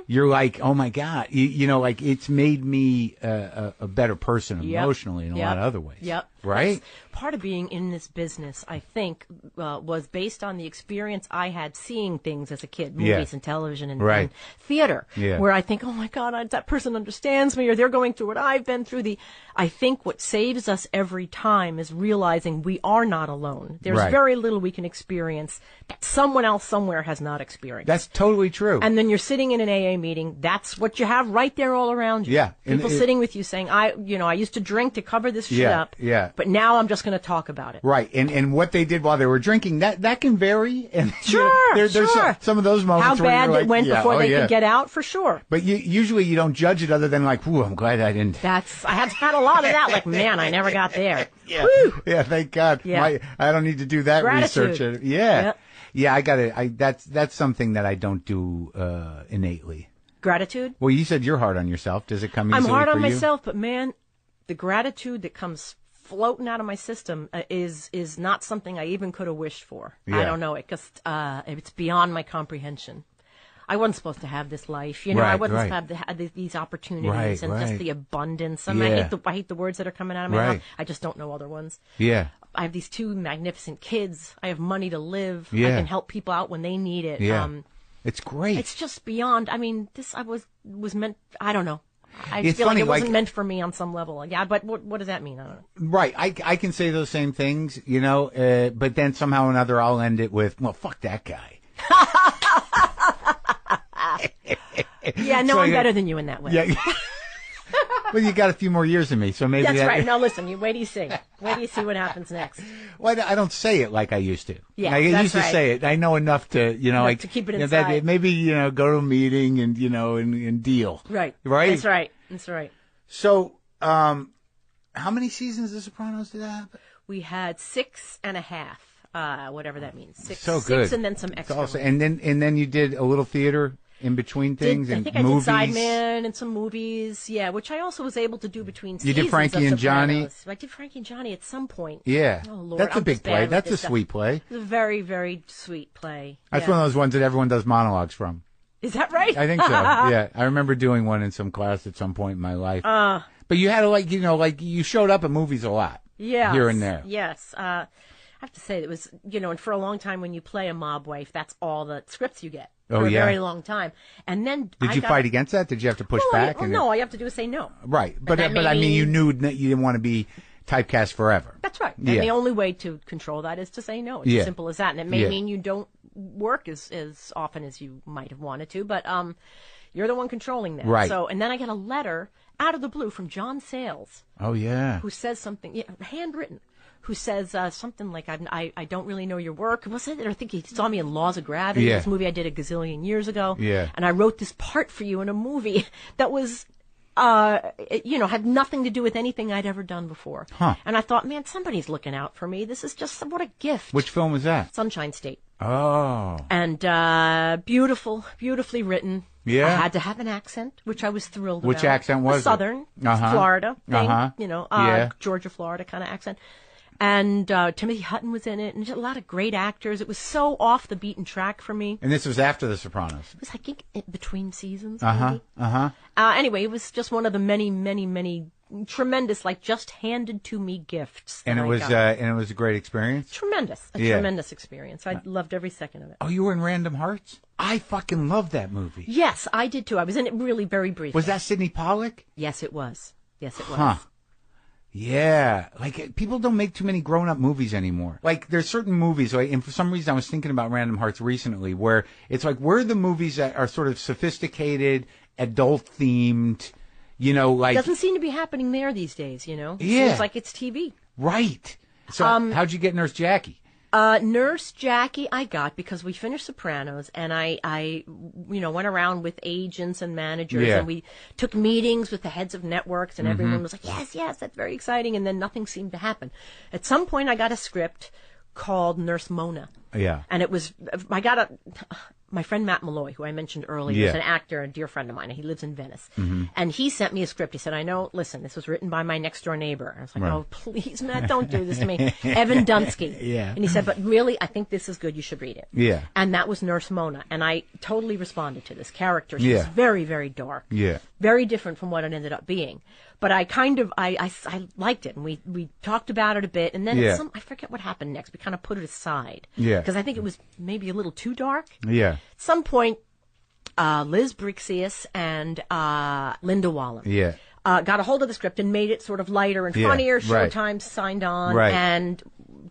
you're like, oh my God, like it's made me a better person emotionally in a lot of other ways. Yep. Right? That's part of being in this business, I think, was based on the experience I had seeing things as a kid, movies and television and theater, where I think, oh my God, that person understands me, or they're going through what I've been through. I think what saves us every time is realizing we are not alone. There's very little we can experience that someone else somewhere has not experienced. That's totally true. And then you're sitting in an AA meeting. That's what you have right there all around you. Yeah. People sitting with you saying, I used to drink to cover this shit up. Yeah. But now I'm just going to talk about it. Right. And what they did while they were drinking, that can vary. And sure. There's some of those moments how where bad you're like, it went before they could get out, for sure. But usually you don't judge it other than like, ooh, I'm glad I didn't. I had a lot of that. Like, man, I never got there. Yeah. Yeah. Thank God. Yeah. I don't need to do that Gratitude. research. Yeah. Yeah. That's something that I don't do, innately. Gratitude? Well, you said you're hard on yourself. Does it come easily for you? I'm hard on myself, but man, the gratitude that comes floating out of my system is not something I even could have wished for. Yeah. I don't know it, because it's beyond my comprehension. I wasn't supposed to have this life, Right, I wasn't right. supposed to have these opportunities and just the abundance. I mean, Yeah. I hate the words that are coming out of my Right. mouth. I just don't know other ones. Yeah. I have these two magnificent kids. I have money to live. Yeah. I can help people out when they need it. Yeah. It's great. It's just beyond. I mean, this I was meant. I don't know. I It's feel funny, like it wasn't like- meant for me on some level. Yeah, but what does that mean? I don't know. Right. I can say those same things, but then somehow or another I'll end it with, well, fuck that guy. Yeah, no, So I'm better than you in that way. Yeah. Well, you got a few more years than me, so maybe That's right. No, listen, wait till you see. Wait till you see what happens next. Well, I don't say it like I used to. Yeah, I that's used to right. say it. I know enough to, like to keep it that inside. maybe go to a meeting and and deal. Right. Right. That's right. That's right. So, how many seasons of The Sopranos did that happen? We had 6.5, whatever that means. So good. 6 and then some extra. Also, ones. and then you did a little theater in between things I and think movies. I did Sidemen and some movies, which I also was able to do between seasons. You did Frankie of and Johnny? Sopranos. I did Frankie and Johnny at some point. Yeah. Oh, Lord, That's a I'm big just bad play. with That's a this stuff. sweet play. It's a very, very sweet play. That's one of those ones that everyone does monologues from. Is that right? I think so. Yeah, I remember doing one in some class at some point in my life. But you had to like you showed up at movies a lot. Yes, here and there. Yes. I have to say it was and for a long time when you play a mob wife, that's all the scripts you get for a very long time. And then did you fight against that? Did you have to push back? No, all you have to do is say no. Right, but I mean, you knew that you didn't want to be typecast forever. That's right. And the only way to control that is to say no. It's as simple as that. And it may mean you don't work as often as you might have wanted to, but you're the one controlling that. Right. So, and then I get a letter out of the blue from John Sayles. Oh, yeah. Who says something, handwritten, who says something like, I don't really know your work. Was it? I think he saw me in Laws of Gravity, this movie I did a gazillion years ago. Yeah. And I wrote this part for you in a movie that was had nothing to do with anything I'd ever done before. Huh. And I thought, man, somebody's looking out for me. This is just what a gift. Which film was that? Sunshine State. Oh. And beautifully written. Yeah. I had to have an accent, which I was thrilled about. Which accent was it? Southern, Florida thing, Yeah. Georgia, Florida kind of accent. And Timothy Hutton was in it, and just a lot of great actors. It was so off the beaten track for me. And this was after The Sopranos. It was, I think, between seasons. Anyway, it was just one of the many, many, many tremendous, just handed to me gifts. And it was a great experience. Tremendous, tremendous experience. I loved every second of it. Oh, you were in Random Hearts? I fucking loved that movie. Yes, I did too. I was in it really very briefly. Was that Sidney Pollack? Yes, it was. Yes, it was. Huh. Yeah, people don't make too many grown-up movies anymore. There's certain movies, and for some reason I was thinking about Random Hearts recently, where it's where are the movies that are sort of sophisticated, adult-themed, Doesn't seem to be happening there these days, Yeah. Seems like it's TV. Right. So how'd you get Nurse Jackie? Nurse Jackie I got because we finished Sopranos, and I went around with agents and managers, and we took meetings with the heads of networks, and everyone was like, yes, that's very exciting, and then nothing seemed to happen. At some point, I got a script called Nurse Mona. Yeah. And my friend Matt Malloy, who I mentioned earlier, is an actor, a dear friend of mine. He lives in Venice. And he sent me a script. He said, listen, this was written by my next door neighbor. And I was like, oh, please, Matt, don't do this to me. Evan Dunsky. Yeah. And he said, but really, I think this is good. You should read it. Yeah. And that was Nurse Mona. And I totally responded to this character. She was very, very dark. Yeah. Very different from what it ended up being. But I liked it, and we talked about it a bit, and then I forget what happened next. We kind of put it aside. Yeah. Because I think it was maybe a little too dark. Yeah. At some point, Liz Brixius and Linda Wallen got a hold of the script and made it sort of lighter and funnier. Showtime signed on and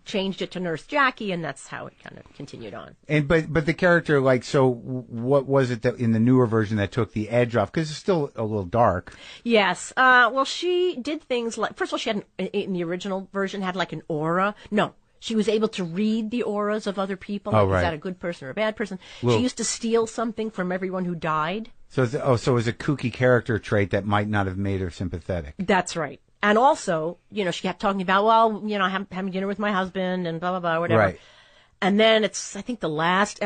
changed it to Nurse Jackie, and that's how it kind of continued on. And but the character, what was it that in the newer version that took the edge off? Because it's still a little dark. Yes. Well, she did things like, first of all, she had in the original version had an aura. No. She was able to read the auras of other people. Is that a good person or a bad person? She used to steal something from everyone who died. So it was a kooky character trait that might not have made her sympathetic. That's right. And also, she kept talking about, having dinner with my husband and blah, blah, blah, whatever. Right. And then I think the last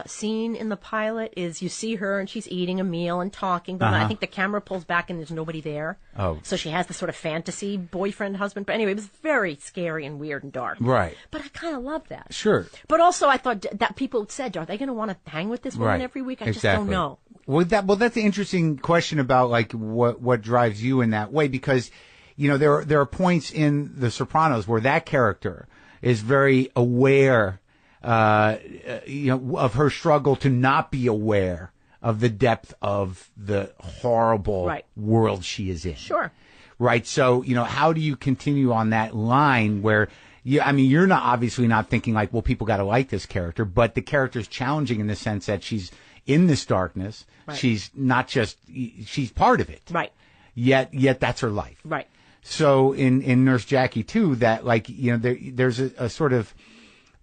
scene in the pilot is you see her and she's eating a meal and talking, but I think the camera pulls back and there's nobody there. Oh. So she has this sort of fantasy boyfriend, husband. But anyway, it was very scary and weird and dark. Right. But I kind of love that. Sure. But also I thought that people said, are they going to want to hang with this woman every week? I just don't know. Well, that's an interesting question about what drives you in that way, because there are points in The Sopranos where that character is very aware, of her struggle to not be aware of the depth of the horrible world she is in. Sure. Right. So, how do you continue on that line where you're obviously not thinking people got to like this character, but the character's challenging in the sense that she's in this darkness. Right. She's not just, she's part of it. Right. Yet that's her life. Right. So in Nurse Jackie too, that there's a sort of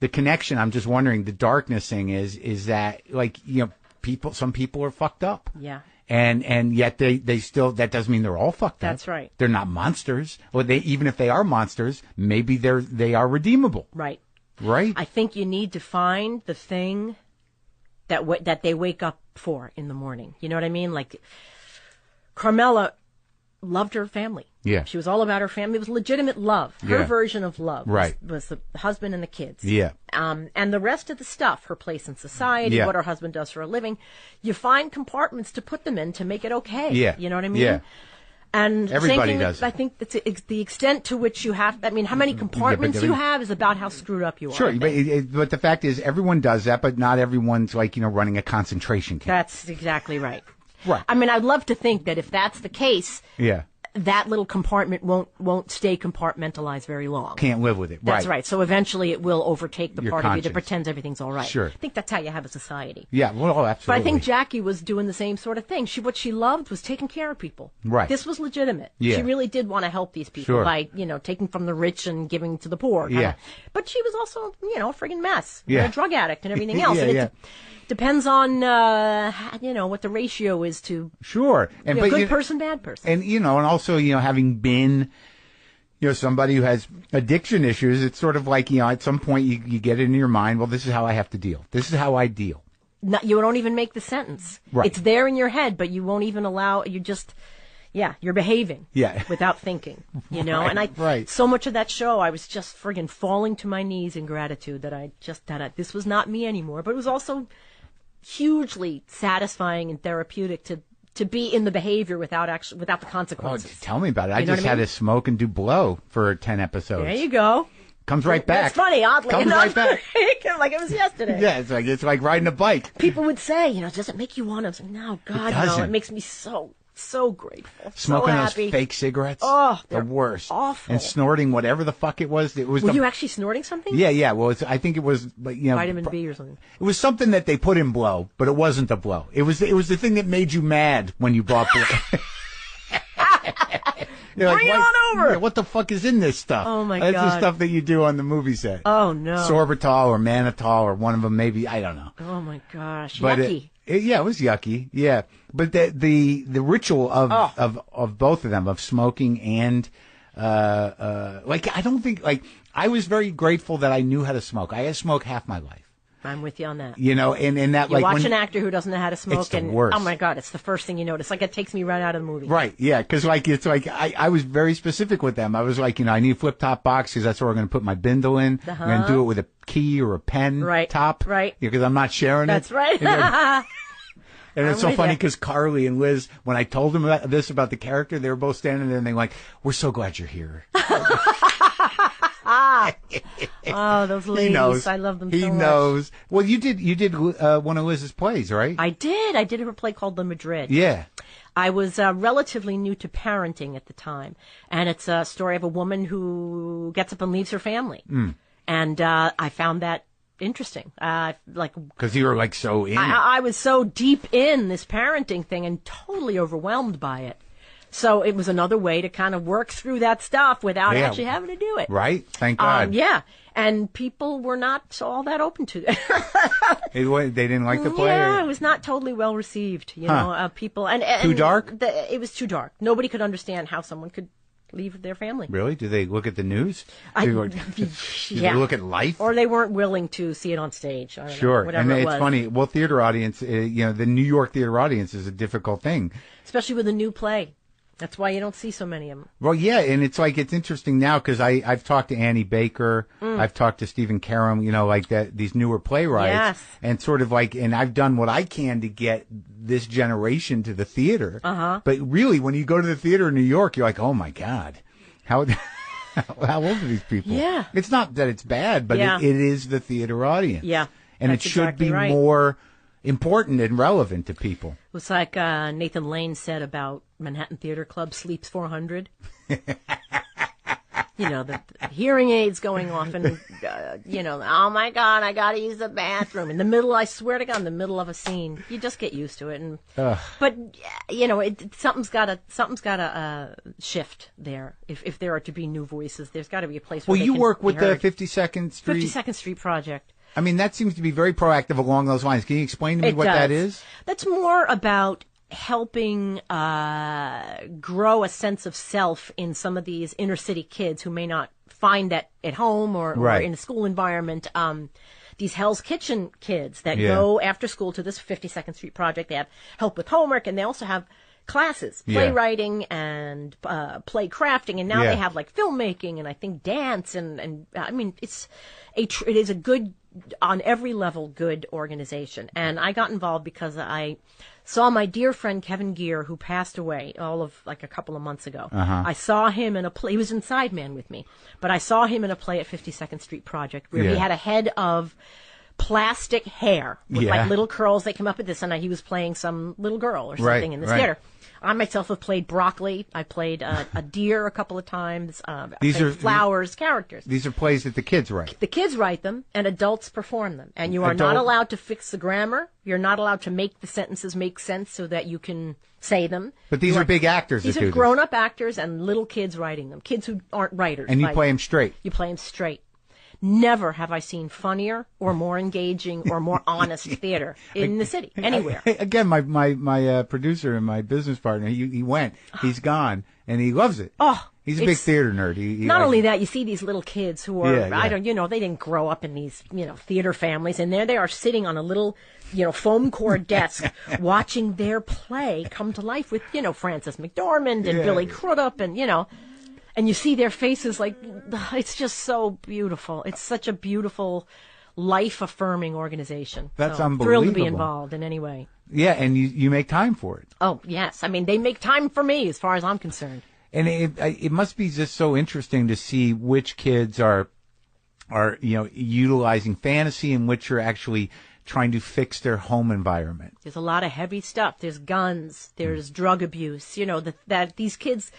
the connection. I'm just wondering, the darkness thing is that some people are fucked up. Yeah. And yet they still, that doesn't mean they're all fucked up. That's right. They're not monsters. Or even if they are monsters, maybe they are redeemable. Right. Right. I think you need to find the thing that they wake up for in the morning. You know what I mean? Carmela loved her family. Yeah. She was all about her family. It was legitimate love. Her Yeah. version of love Right. was the husband and the kids. Yeah. And the rest of the stuff, her place in society, Yeah. what her husband does for a living, you find compartments to put them in to make it okay. Yeah. You know what I mean? Yeah. And Everybody same thing does. with, I think that's the extent to which you have, I mean, how many compartments you have is about how screwed up you are. Sure, but the fact is, everyone does that, but not everyone's like, running a concentration camp. That's exactly right. Right. I mean, I'd love to think that if that's the case, Yeah. that little compartment won't stay compartmentalized very long. Can't live with it. That's right. So eventually it will overtake the Your part of you that conscience. pretends everything's all right. Sure. I think that's how you have a society. Yeah, well, oh, absolutely. But I think Jackie was doing the same sort of thing. What she loved was taking care of people. Right. This was legitimate. Yeah. She really did want to help these people Sure. by, taking from the rich and giving to the poor. Yeah. But she was also, a friggin' mess. Yeah. A drug addict and everything else. Yeah, and yeah. it depends on, what the ratio is to Sure. And but good person, bad person. And and also having been somebody who has addiction issues, it's sort of like at some point you get it in your mind, well, this is how I have to deal. This is how I deal. You don't even make the sentence. Right. It's there in your head, but you won't even allow. You're behaving. Yeah. Without thinking. Right, And right. so much of that show, I was just friggin' falling to my knees in gratitude that this was not me anymore. But it was also hugely satisfying and therapeutic to be in the behavior without the Oh, consequences. tell me about it. I You know just what I had mean? to smoke and do blow for 10 episodes. There you go. Comes right back. That's funny, oddly Comes enough. right back. Like it was yesterday. Yeah, it's like riding a bike. People would say, does it make you want to? I was like, no, God, no. doesn't. It makes me so grateful. Smoking so those happy. fake cigarettes. Oh, the they're worst. awful. And snorting whatever the fuck it was. It was Were you actually snorting something? Yeah. Well, I think it was, Vitamin B or something. It was something that they put in blow, but it wasn't the blow. It was the thing that made you mad when you bought blow. Bring it on over. Yeah, what the fuck is in this stuff? Oh, my That's the God. stuff that you do on the movie set. Oh, no. Sorbitol or mannitol or one of them, maybe. I don't know. Oh, my gosh. But Yucky. it was yucky. Yeah. But the ritual of both of them, of smoking and, I don't think, I was very grateful that I knew how to smoke. I had smoked half my life. I'm with you on that. And that, You watch an actor who doesn't know how to smoke, It's the and worst. oh my God, it's the first thing you notice. Like it takes me right out of the movie. Right, yeah, because I was very specific with them. I was like, I need a flip top box because that's where we're going to put my bindle in. I'm going to do it with a key or a pen top. Right. Because I'm not sharing That's it. right. And it's I'm so with funny ya. because Carly and Liz, when I told them about the character, they were both standing there and they were like, "We're so glad you're here." Oh, those ladies. He knows. I love them He so much. knows. Well, you did one of Liz's plays, right? I did a play called The Madrid. Yeah. I was relatively new to parenting at the time, and it's a story of a woman who gets up and leaves her family. And I found that interesting. Because you were so in it. I was so deep in this parenting thing and totally overwhelmed by it. So it was another way to kind of work through that stuff without actually having to do it. Right? Thank God. Yeah. And people were not all that open to it. They didn't like the play? Yeah, or- it was not totally well received. People and Too dark? It was too dark. Nobody could understand how someone could leave their family. Really? Do they look at the news? Do Yeah. they look at life? Or they weren't willing to see it on stage. I don't know, Sure. whatever And it it's was. funny. Well, theater audience, the New York theater audience is a difficult thing. Especially with a new play. That's why you don't see so many of them. Well, yeah, and it's interesting now because I've talked to Annie Baker, I've talked to Stephen Karam, these newer playwrights, Yes. and sort of and I've done what I can to get this generation to the theater. But really, when you go to the theater in New York, you're like, oh my God, how old are these people? Yeah. It's not that it's bad, but Yeah. it is the theater audience. Yeah, and that's it should exactly be right. more important and relevant to people. It was like Nathan Lane said about Manhattan Theater Club, Sleeps 400. The hearing aids going off and, oh my God, I got to use the bathroom. In the middle, I swear to God, in the middle of a scene. You just get used to it. But, something's got to shift there. If there are to be new voices, there's got to be a place where Well, they you can work be with the heard. 52nd Street. 52nd Street Project. I mean, that seems to be very proactive along those lines. Can you explain to me what that is? That's more about helping grow a sense of self in some of these inner city kids who may not find that at home or in a school environment. These Hell's Kitchen kids that go after school to this 52nd Street Project. They have help with homework, and they also have classes, Yeah. playwriting and play crafting, and now Yeah. they have like filmmaking and I think dance and I mean it is a good, on every level, good organization. And I got involved because I saw my dear friend Kevin Gear, who passed away all of like a couple of months ago. I saw him in a play. He was in Sideman with me, but I saw him in a play at 52nd Street Project where he had a head of plastic hair with like little curls that came up at this, and he was playing some little girl or something in this theater. I myself have played broccoli. I played a deer a couple of times. These are flowers, characters. These are plays that the kids write. The kids write them, and adults perform them. And you are not allowed to fix the grammar. You're not allowed to make the sentences make sense so that you can say them. But these are big actors. These are grown-up actors and little kids writing them. Kids who aren't writers. And you play them straight. You play them straight. Never have I seen funnier or more engaging or more honest theater in the city, anywhere. Again, my producer and my business partner, he went. He's gone, and he loves it. Oh, he's a big theater nerd. He not only that, you see these little kids who are, they didn't grow up in these, theater families, and there they are sitting on a little, foam core desk watching their play come to life with, Frances McDormand and Billy Crudup and, and you see their faces like, it's just so beautiful. It's such a beautiful, life-affirming organization. That's so unbelievable. Thrilled to be involved in any way. Yeah, and you make time for it. Oh, yes. I mean, they make time for me as far as I'm concerned. And it must be just so interesting to see which kids are utilizing fantasy and which are actually trying to fix their home environment. There's a lot of heavy stuff. There's guns. There's drug abuse. That these kids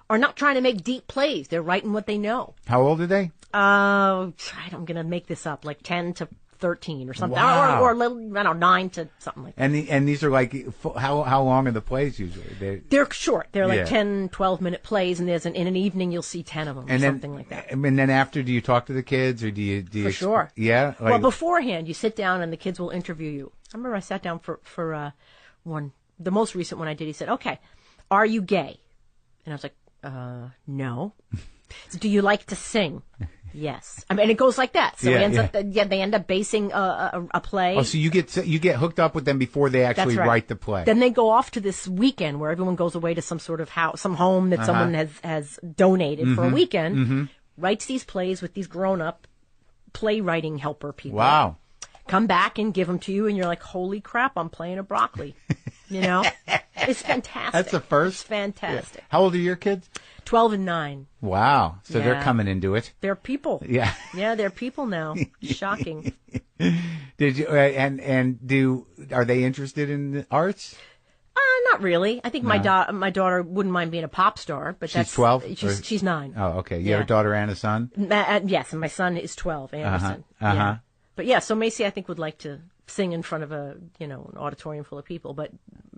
are not trying to make deep plays. They're writing what they know. How old are they? I'm going to make this up, like 10 to 13 or something. Wow. Or 9 to something like that. And these are like, how long are the plays usually? They're short. They're like 10, 12-minute plays, and in an evening you'll see 10 of them or something like that. And then after, do you talk to the kids, or do you For sure. Yeah? Well, beforehand, you sit down and the kids will interview you. I remember I sat down for the most recent one I did. He said, okay, are you gay? And I was like, no. So, do you like to sing? Yes. I mean, it goes like that. So they end up basing a play. Oh, so you get hooked up with them before they actually write the play. Then they go off to this weekend where everyone goes away to some sort of house, some home that someone has donated for a weekend, writes these plays with these grown-up playwriting helper people. Wow. Come back and give them to you, and you're like, holy crap, I'm playing a broccoli. It's fantastic. That's the first? It's fantastic. Yeah. How old are your kids? 12 and 9. Wow. So they're coming into it. They're people. Yeah. Yeah, they're people now. Shocking. Did you are they interested in the arts? Not really. I think my daughter wouldn't mind being a pop star, but she's 12. She's 9. Oh, okay. You have a daughter and a son? Yes, and my son is 12. Anderson. Yeah. But yeah, so Macy, I think, would like to sing in front of an auditorium full of people, but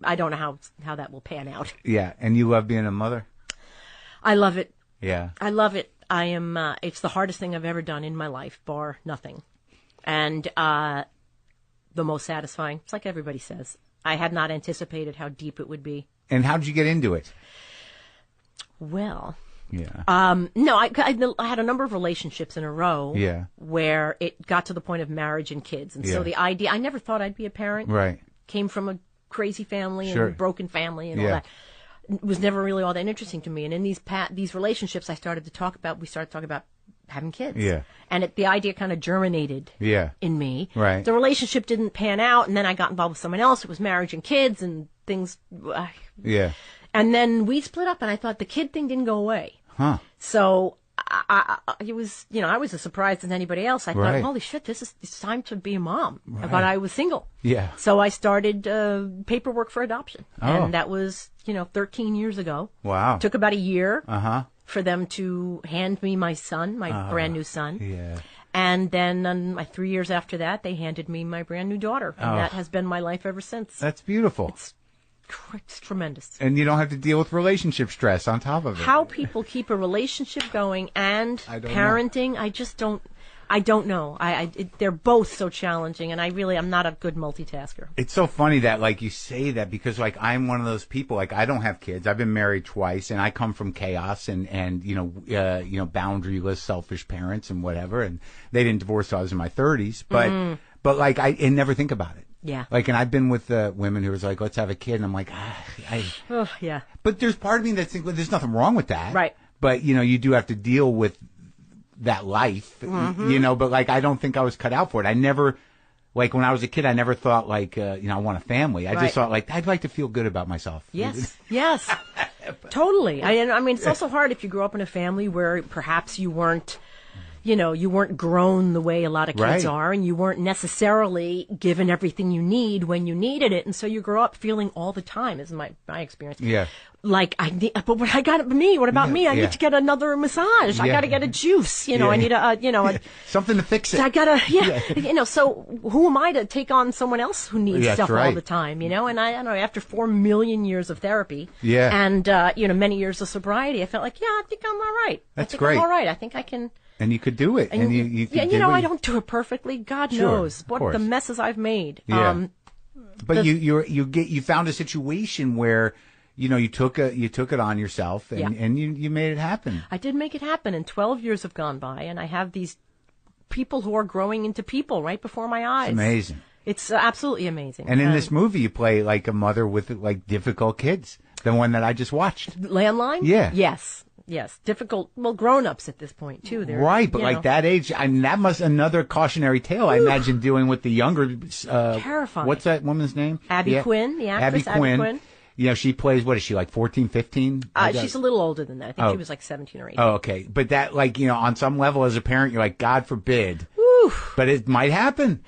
I don't know how that will pan out. Yeah, and you love being a mother? I love it. Yeah. I love it. I am, it's the hardest thing I've ever done in my life, bar nothing. And the most satisfying. It's like everybody says. I had not anticipated how deep it would be. And how did you get into it? Well... Yeah. No, I had a number of relationships in a row. Yeah. Where it got to the point of marriage and kids, and so the idea, I never thought I'd be a parent. Right. Came from a crazy family and a broken family and all that. It was never really all that interesting to me. And in these relationships, we started talking about having kids. Yeah. And the idea kind of germinated. In me. Right. The relationship didn't pan out, and then I got involved with someone else. It was marriage and kids and things. Yeah. And then we split up, and I thought the kid thing didn't go away. Huh. So it was, I was as surprised as anybody else. I thought, holy shit, it's time to be a mom. Right. But I was single. Yeah. So I started paperwork for adoption. Oh. And that was, 13 years ago. Wow. It took about a year for them to hand me my son, my brand new son. Yeah. And then 3 years after that, they handed me my brand new daughter. And that has been my life ever since. That's beautiful. It's tremendous. And you don't have to deal with relationship stress on top of it. How people keep a relationship going and parenting, I don't know. They're both so challenging, and I'm not a good multitasker. It's so funny that, like, you say that because, like, I'm one of those people, like, I don't have kids. I've been married twice, and I come from chaos and boundaryless, selfish parents and whatever, and they didn't divorce till I was in my 30s, but like, I never think about it. Yeah. Like, and I've been with women who was like, let's have a kid. And I'm like, Oh, yeah. But there's part of me that thinks, well, there's nothing wrong with that. Right. But, you do have to deal with that life, but like, I don't think I was cut out for it. I never, like, when I was a kid, I never thought like, I want a family. I just thought like, I'd like to feel good about myself. Yes. Yes. Totally. I mean, it's also hard if you grew up in a family where perhaps you weren't, you weren't grown the way a lot of kids are, and you weren't necessarily given everything you need when you needed it. And so you grow up feeling all the time, is my experience. Yeah. Like, what about me? I need to get another massage. I got to get a juice. I need something to fix it. I gotta, so who am I to take on someone else who needs stuff all the time, And I don't know, after 4 million years of therapy and, many years of sobriety, I felt like, I think I'm all right. That's great. I'm all right. I think I can. And you could do it. And you I don't do it perfectly. God knows what the messes I've made. Yeah. But you found a situation where, you took it on yourself and you made it happen. I did make it happen, and 12 years have gone by, and I have these people who are growing into people right before my eyes. It's amazing. It's absolutely amazing. And in this movie, you play like a mother with like difficult kids. The one that I just watched. Landline? Yeah. Yes. Difficult. Well, grown-ups at this point too. They're, right, but like that age, that must another cautionary tale. I imagine dealing with the younger. Terrifying. What's that woman's name? Abby Quinn, the actress. Abby Quinn. She plays. What is she like? 14, 15? She's a little older than that. I think she was like 17 or 18. Oh, okay. But that, like, on some level, as a parent, you're like, God forbid. Woo. But it might happen.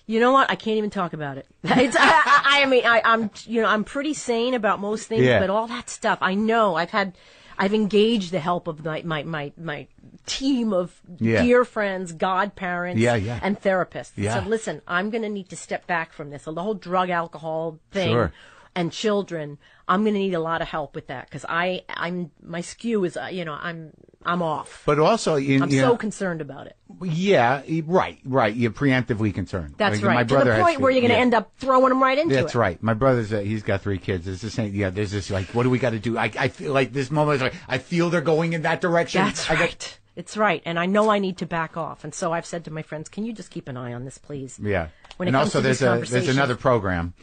You know what? I can't even talk about it. I'm pretty sane about most things, but all that stuff, I know. I've engaged the help of my team of dear friends, godparents, and therapists. Yeah. So listen, I'm going to need to step back from this. So the whole drug, alcohol thing and children, I'm going to need a lot of help with that because my skew is, I'm off. But also, I'm so concerned about it. Yeah, right. You're preemptively concerned. That's right. My brother to the point where you're going to end up throwing them right into it. That's right. My brother's he's got 3 kids. It's the same. Yeah, there's this like, what do we got to do? I feel like this moment is like, I feel they're going in that direction. That's right. It's right. And I know I need to back off. And so I've said to my friends, can you just keep an eye on this, please? Yeah. And also there's another program.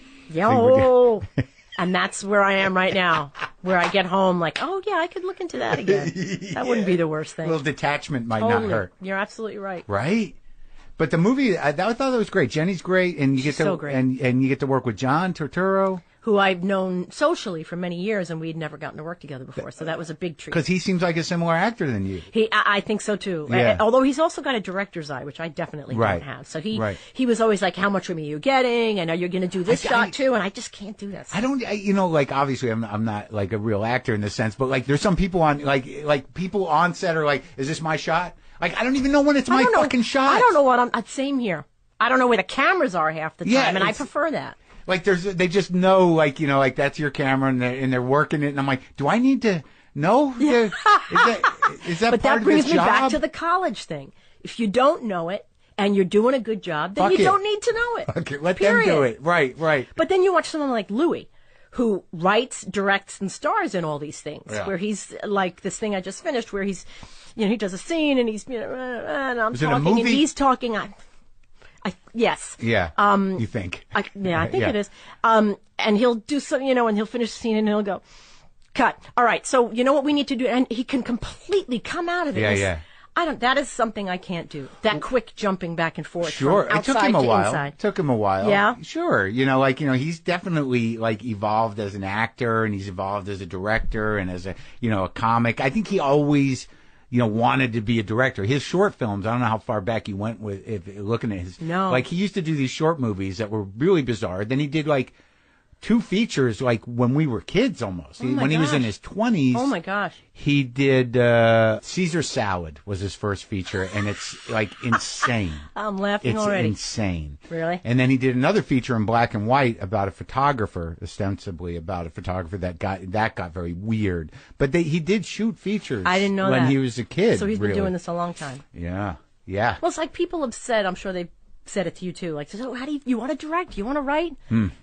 And that's where I am right now, where I get home like, oh, yeah, I could look into that again. That wouldn't be the worst thing. A little detachment might not hurt. You're absolutely right. Right? But the movie, I thought that was great. Jenny's great, and She's so great. And you get to work with John Turturro, who I've known socially for many years, and we'd never gotten to work together before. So that was a big treat. Because he seems like a similar actor than you. I think so too. Yeah. Although he's also got a director's eye, which I definitely don't have. So he was always like, "How much of me are you getting? And are you going to do this shot too?" And I just can't do that. I don't. Like obviously I'm not like a real actor in this sense, but like there's some people on like people on set are like, "Is this my shot?" Like I don't even know when it's my fucking shot. I don't know what same here. I don't know where the cameras are half the time, and I prefer that. Like they just know, like that's your camera, and they're working it, and I'm like, do I need to know? Yeah. Is that but part that brings of this me job? back to the college thing. If you don't know it and you're doing a good job, then you don't need to know it. Okay, let them do it. Right. But then you watch someone like Louis, who writes, directs, and stars in all these things. Yeah. Where he's like this thing I just finished, where he's, he does a scene and he's, and I'm talking and he's talking. Yes. Yeah. You think? I think it is. And he'll do so, and he'll finish the scene and he'll go, cut. All right. So you know what we need to do, and he can completely come out of it. Yeah. That is something I can't do. That quick jumping back and forth. Sure. From outside it took him a to while. Inside. It took him a while. Yeah. Sure. He's definitely like evolved as an actor, and he's evolved as a director and as a comic. I think he always wanted to be a director. His short films, I don't know how far back he went with looking at his. No. Like, he used to do these short movies that were really bizarre. Then he did, like, 2 features, like, when we were kids almost. When he was in his 20s. Oh, my gosh. He did Caesar Salad was his first feature, and it's, like, insane. I'm laughing already. It's insane. Really? And then he did another feature in black and white about a photographer, ostensibly about a photographer that got very weird. But he did shoot features. I didn't know when he was a kid. So he's been doing this a long time. Yeah. Well, it's like people have said, I'm sure they've said it to you too. Like, so how do you want to direct? You want to write?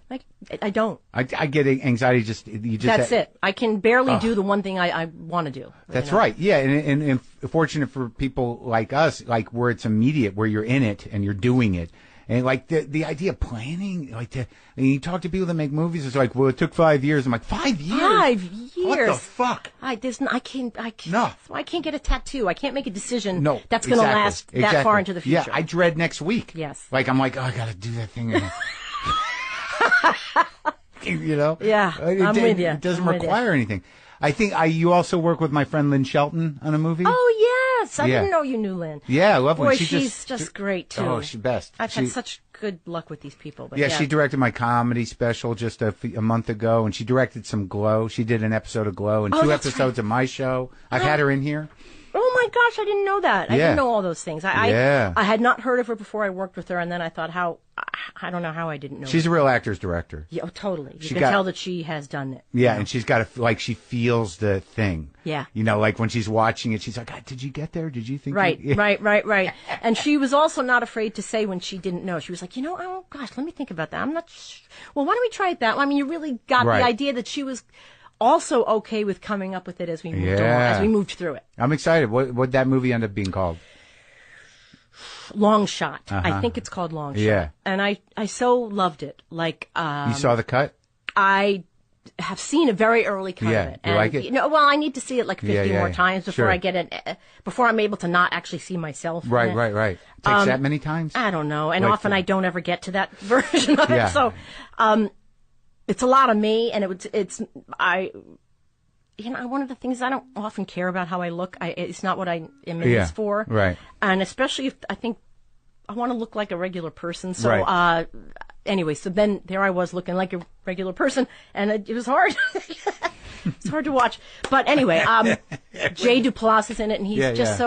Like, I don't. I get anxiety. That's it. I can barely do the one thing I want to do. That's right. Yeah, and fortunate for people like us, like where it's immediate, where you're in it and you're doing it, And like the idea of planning, like and you talk to people that make movies, it's like, well, it took 5 years. I'm like, 5 years? 5 years. What the fuck? I can't get a tattoo. I can't make a decision that's going to last that far into the future. Yeah, I dread next week. Yes. Like, I'm like, oh, I got to do that thing. You know? Yeah, I'm with you. It doesn't require anything. I think you also work with my friend Lynn Shelton on a movie. Oh, yes. I didn't know you knew Lynn. Yeah, I love Lynn. Boy, she's just great, too. Oh, she's best. I've had such good luck with these people. But yeah, she directed my comedy special just a month ago, and she directed some Glow. She did an episode of Glow and 2 episodes of my show. I've had her in here. Oh my gosh, I didn't know that. I didn't know all those things. I had not heard of her before I worked with her, and then I thought, I don't know how I didn't know. She's a real actor's director. Yeah, totally. You can tell that she has done it. Yeah, and she's got she feels the thing. Yeah. You know, like when she's watching it, she's like, did you get there? Did you think? Right. And she was also not afraid to say when she didn't know. She was like, oh gosh, let me think about that. I'm not well, why don't we try it that way? I mean, you really got the idea that she was also okay with coming up with it as we moved along, as we moved through it. I'm excited. What that movie end up being called? Long Shot. I think it's called Long Shot. Yeah. And I so loved it. Like you saw the cut? I have seen a very early cut of it. You like it? Well, I need to see it like 50 more times before I get it. Before I'm able to not actually see myself. Right. Takes that many times? I don't know, and often I don't ever get to that version of it. So, it's a lot of me, and one of the things I don't often care about how I look. It's not what I am in this for. Right. And especially if I think I want to look like a regular person. So, anyway, so then there I was looking like a regular person, and it was hard. It's hard to watch. But anyway, Jay Duplass is in it, and he's just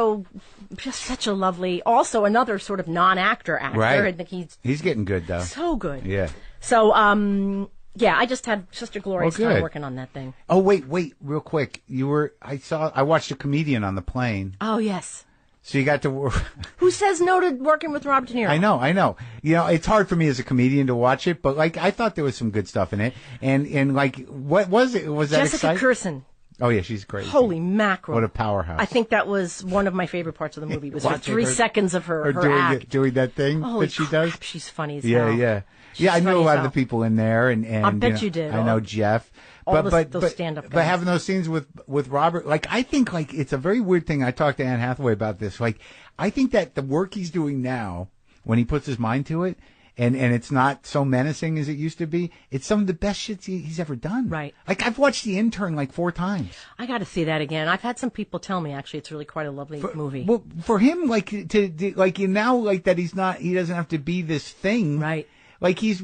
such a lovely, also another sort of non-actor actor. Right. I think he's getting good, though. So good. Yeah. So, I just had such a glorious time working on that thing. Oh, wait, real quick. I watched a comedian on the plane. Oh, yes. So you got to... Who says no to working with Robert De Niro? I know. You know, it's hard for me as a comedian to watch it, but like, I thought there was some good stuff in it. And like, what was it? Was that Jessica Kirson. Oh, yeah, she's great. Holy mackerel. What a powerhouse. I think that was one of my favorite parts of the movie, was for 3 seconds of her act. Doing that thing that she does. She's funny as hell. Yeah. Yeah, I knew a lot of the people in there, and I bet you did. I know Jeff. Those stand-up guys. But having those scenes with Robert, like, I think, like, it's a very weird thing. I talked to Anne Hathaway about this. Like, I think that the work he's doing now, when he puts his mind to it, and it's not so menacing as it used to be, it's some of the best shit he's ever done. Right. Like, I've watched The Intern like 4 times. I got to see that again. I've had some people tell me, actually, it's really quite a lovely movie. Well, for him, like, now, like, that he doesn't have to be this thing. Right. Like, he's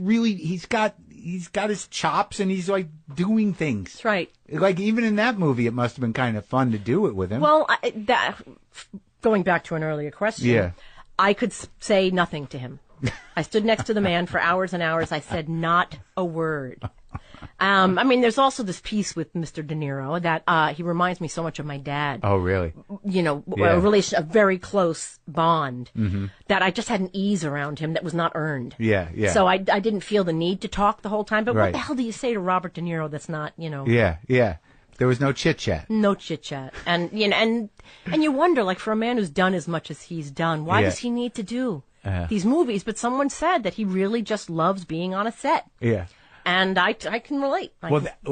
got his chops, and he's like doing things. That's right. Like, even in that movie, it must have been kind of fun to do it with him. Well, going back to an earlier question, I could say nothing to him. I stood next to the man for hours and hours. I said not a word. I mean, there's also this piece with Mr. De Niro that he reminds me so much of my dad. Oh, really? You know, a very close bond that I just had an ease around him that was not earned. Yeah. So I didn't feel the need to talk the whole time. But what the hell do you say to Robert De Niro that's not, you know? Yeah. There was no chit chat. No chit chat, and you know, and you wonder, like, for a man who's done as much as he's done, why does he need to do these movies? But someone said that he really just loves being on a set. Yeah. And I can relate.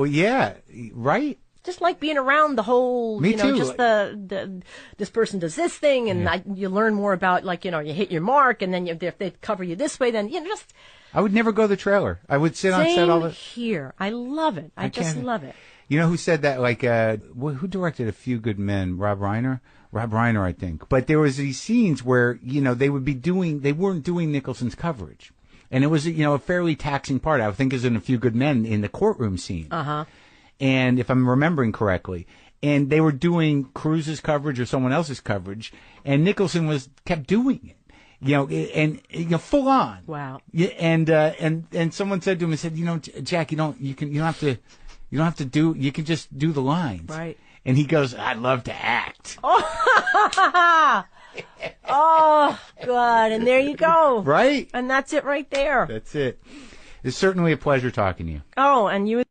Yeah, right. Just like being around the whole, Me too. Just this person does this thing, and you learn more about, like, you hit your mark, and then if they cover you this way, then just. I would never go to the trailer. I would sit on set all the. Here, I love it. I just love it. You know who said that? Like, who directed A Few Good Men? Rob Reiner, I think. But there was these scenes where they weren't doing Nicholson's coverage. And it was, a fairly taxing part. I think is in A Few Good Men in the courtroom scene. And if I'm remembering correctly, and they were doing Cruise's coverage or someone else's coverage, and Nicholson kept doing it, and full on. Wow. Yeah, and someone said to him, Jack, you don't have to do. You can just do the lines. Right. And he goes, I'd love to act. Oh, God. And there you go. Right? And that's it right there. That's it. It's certainly a pleasure talking to you. Oh, and you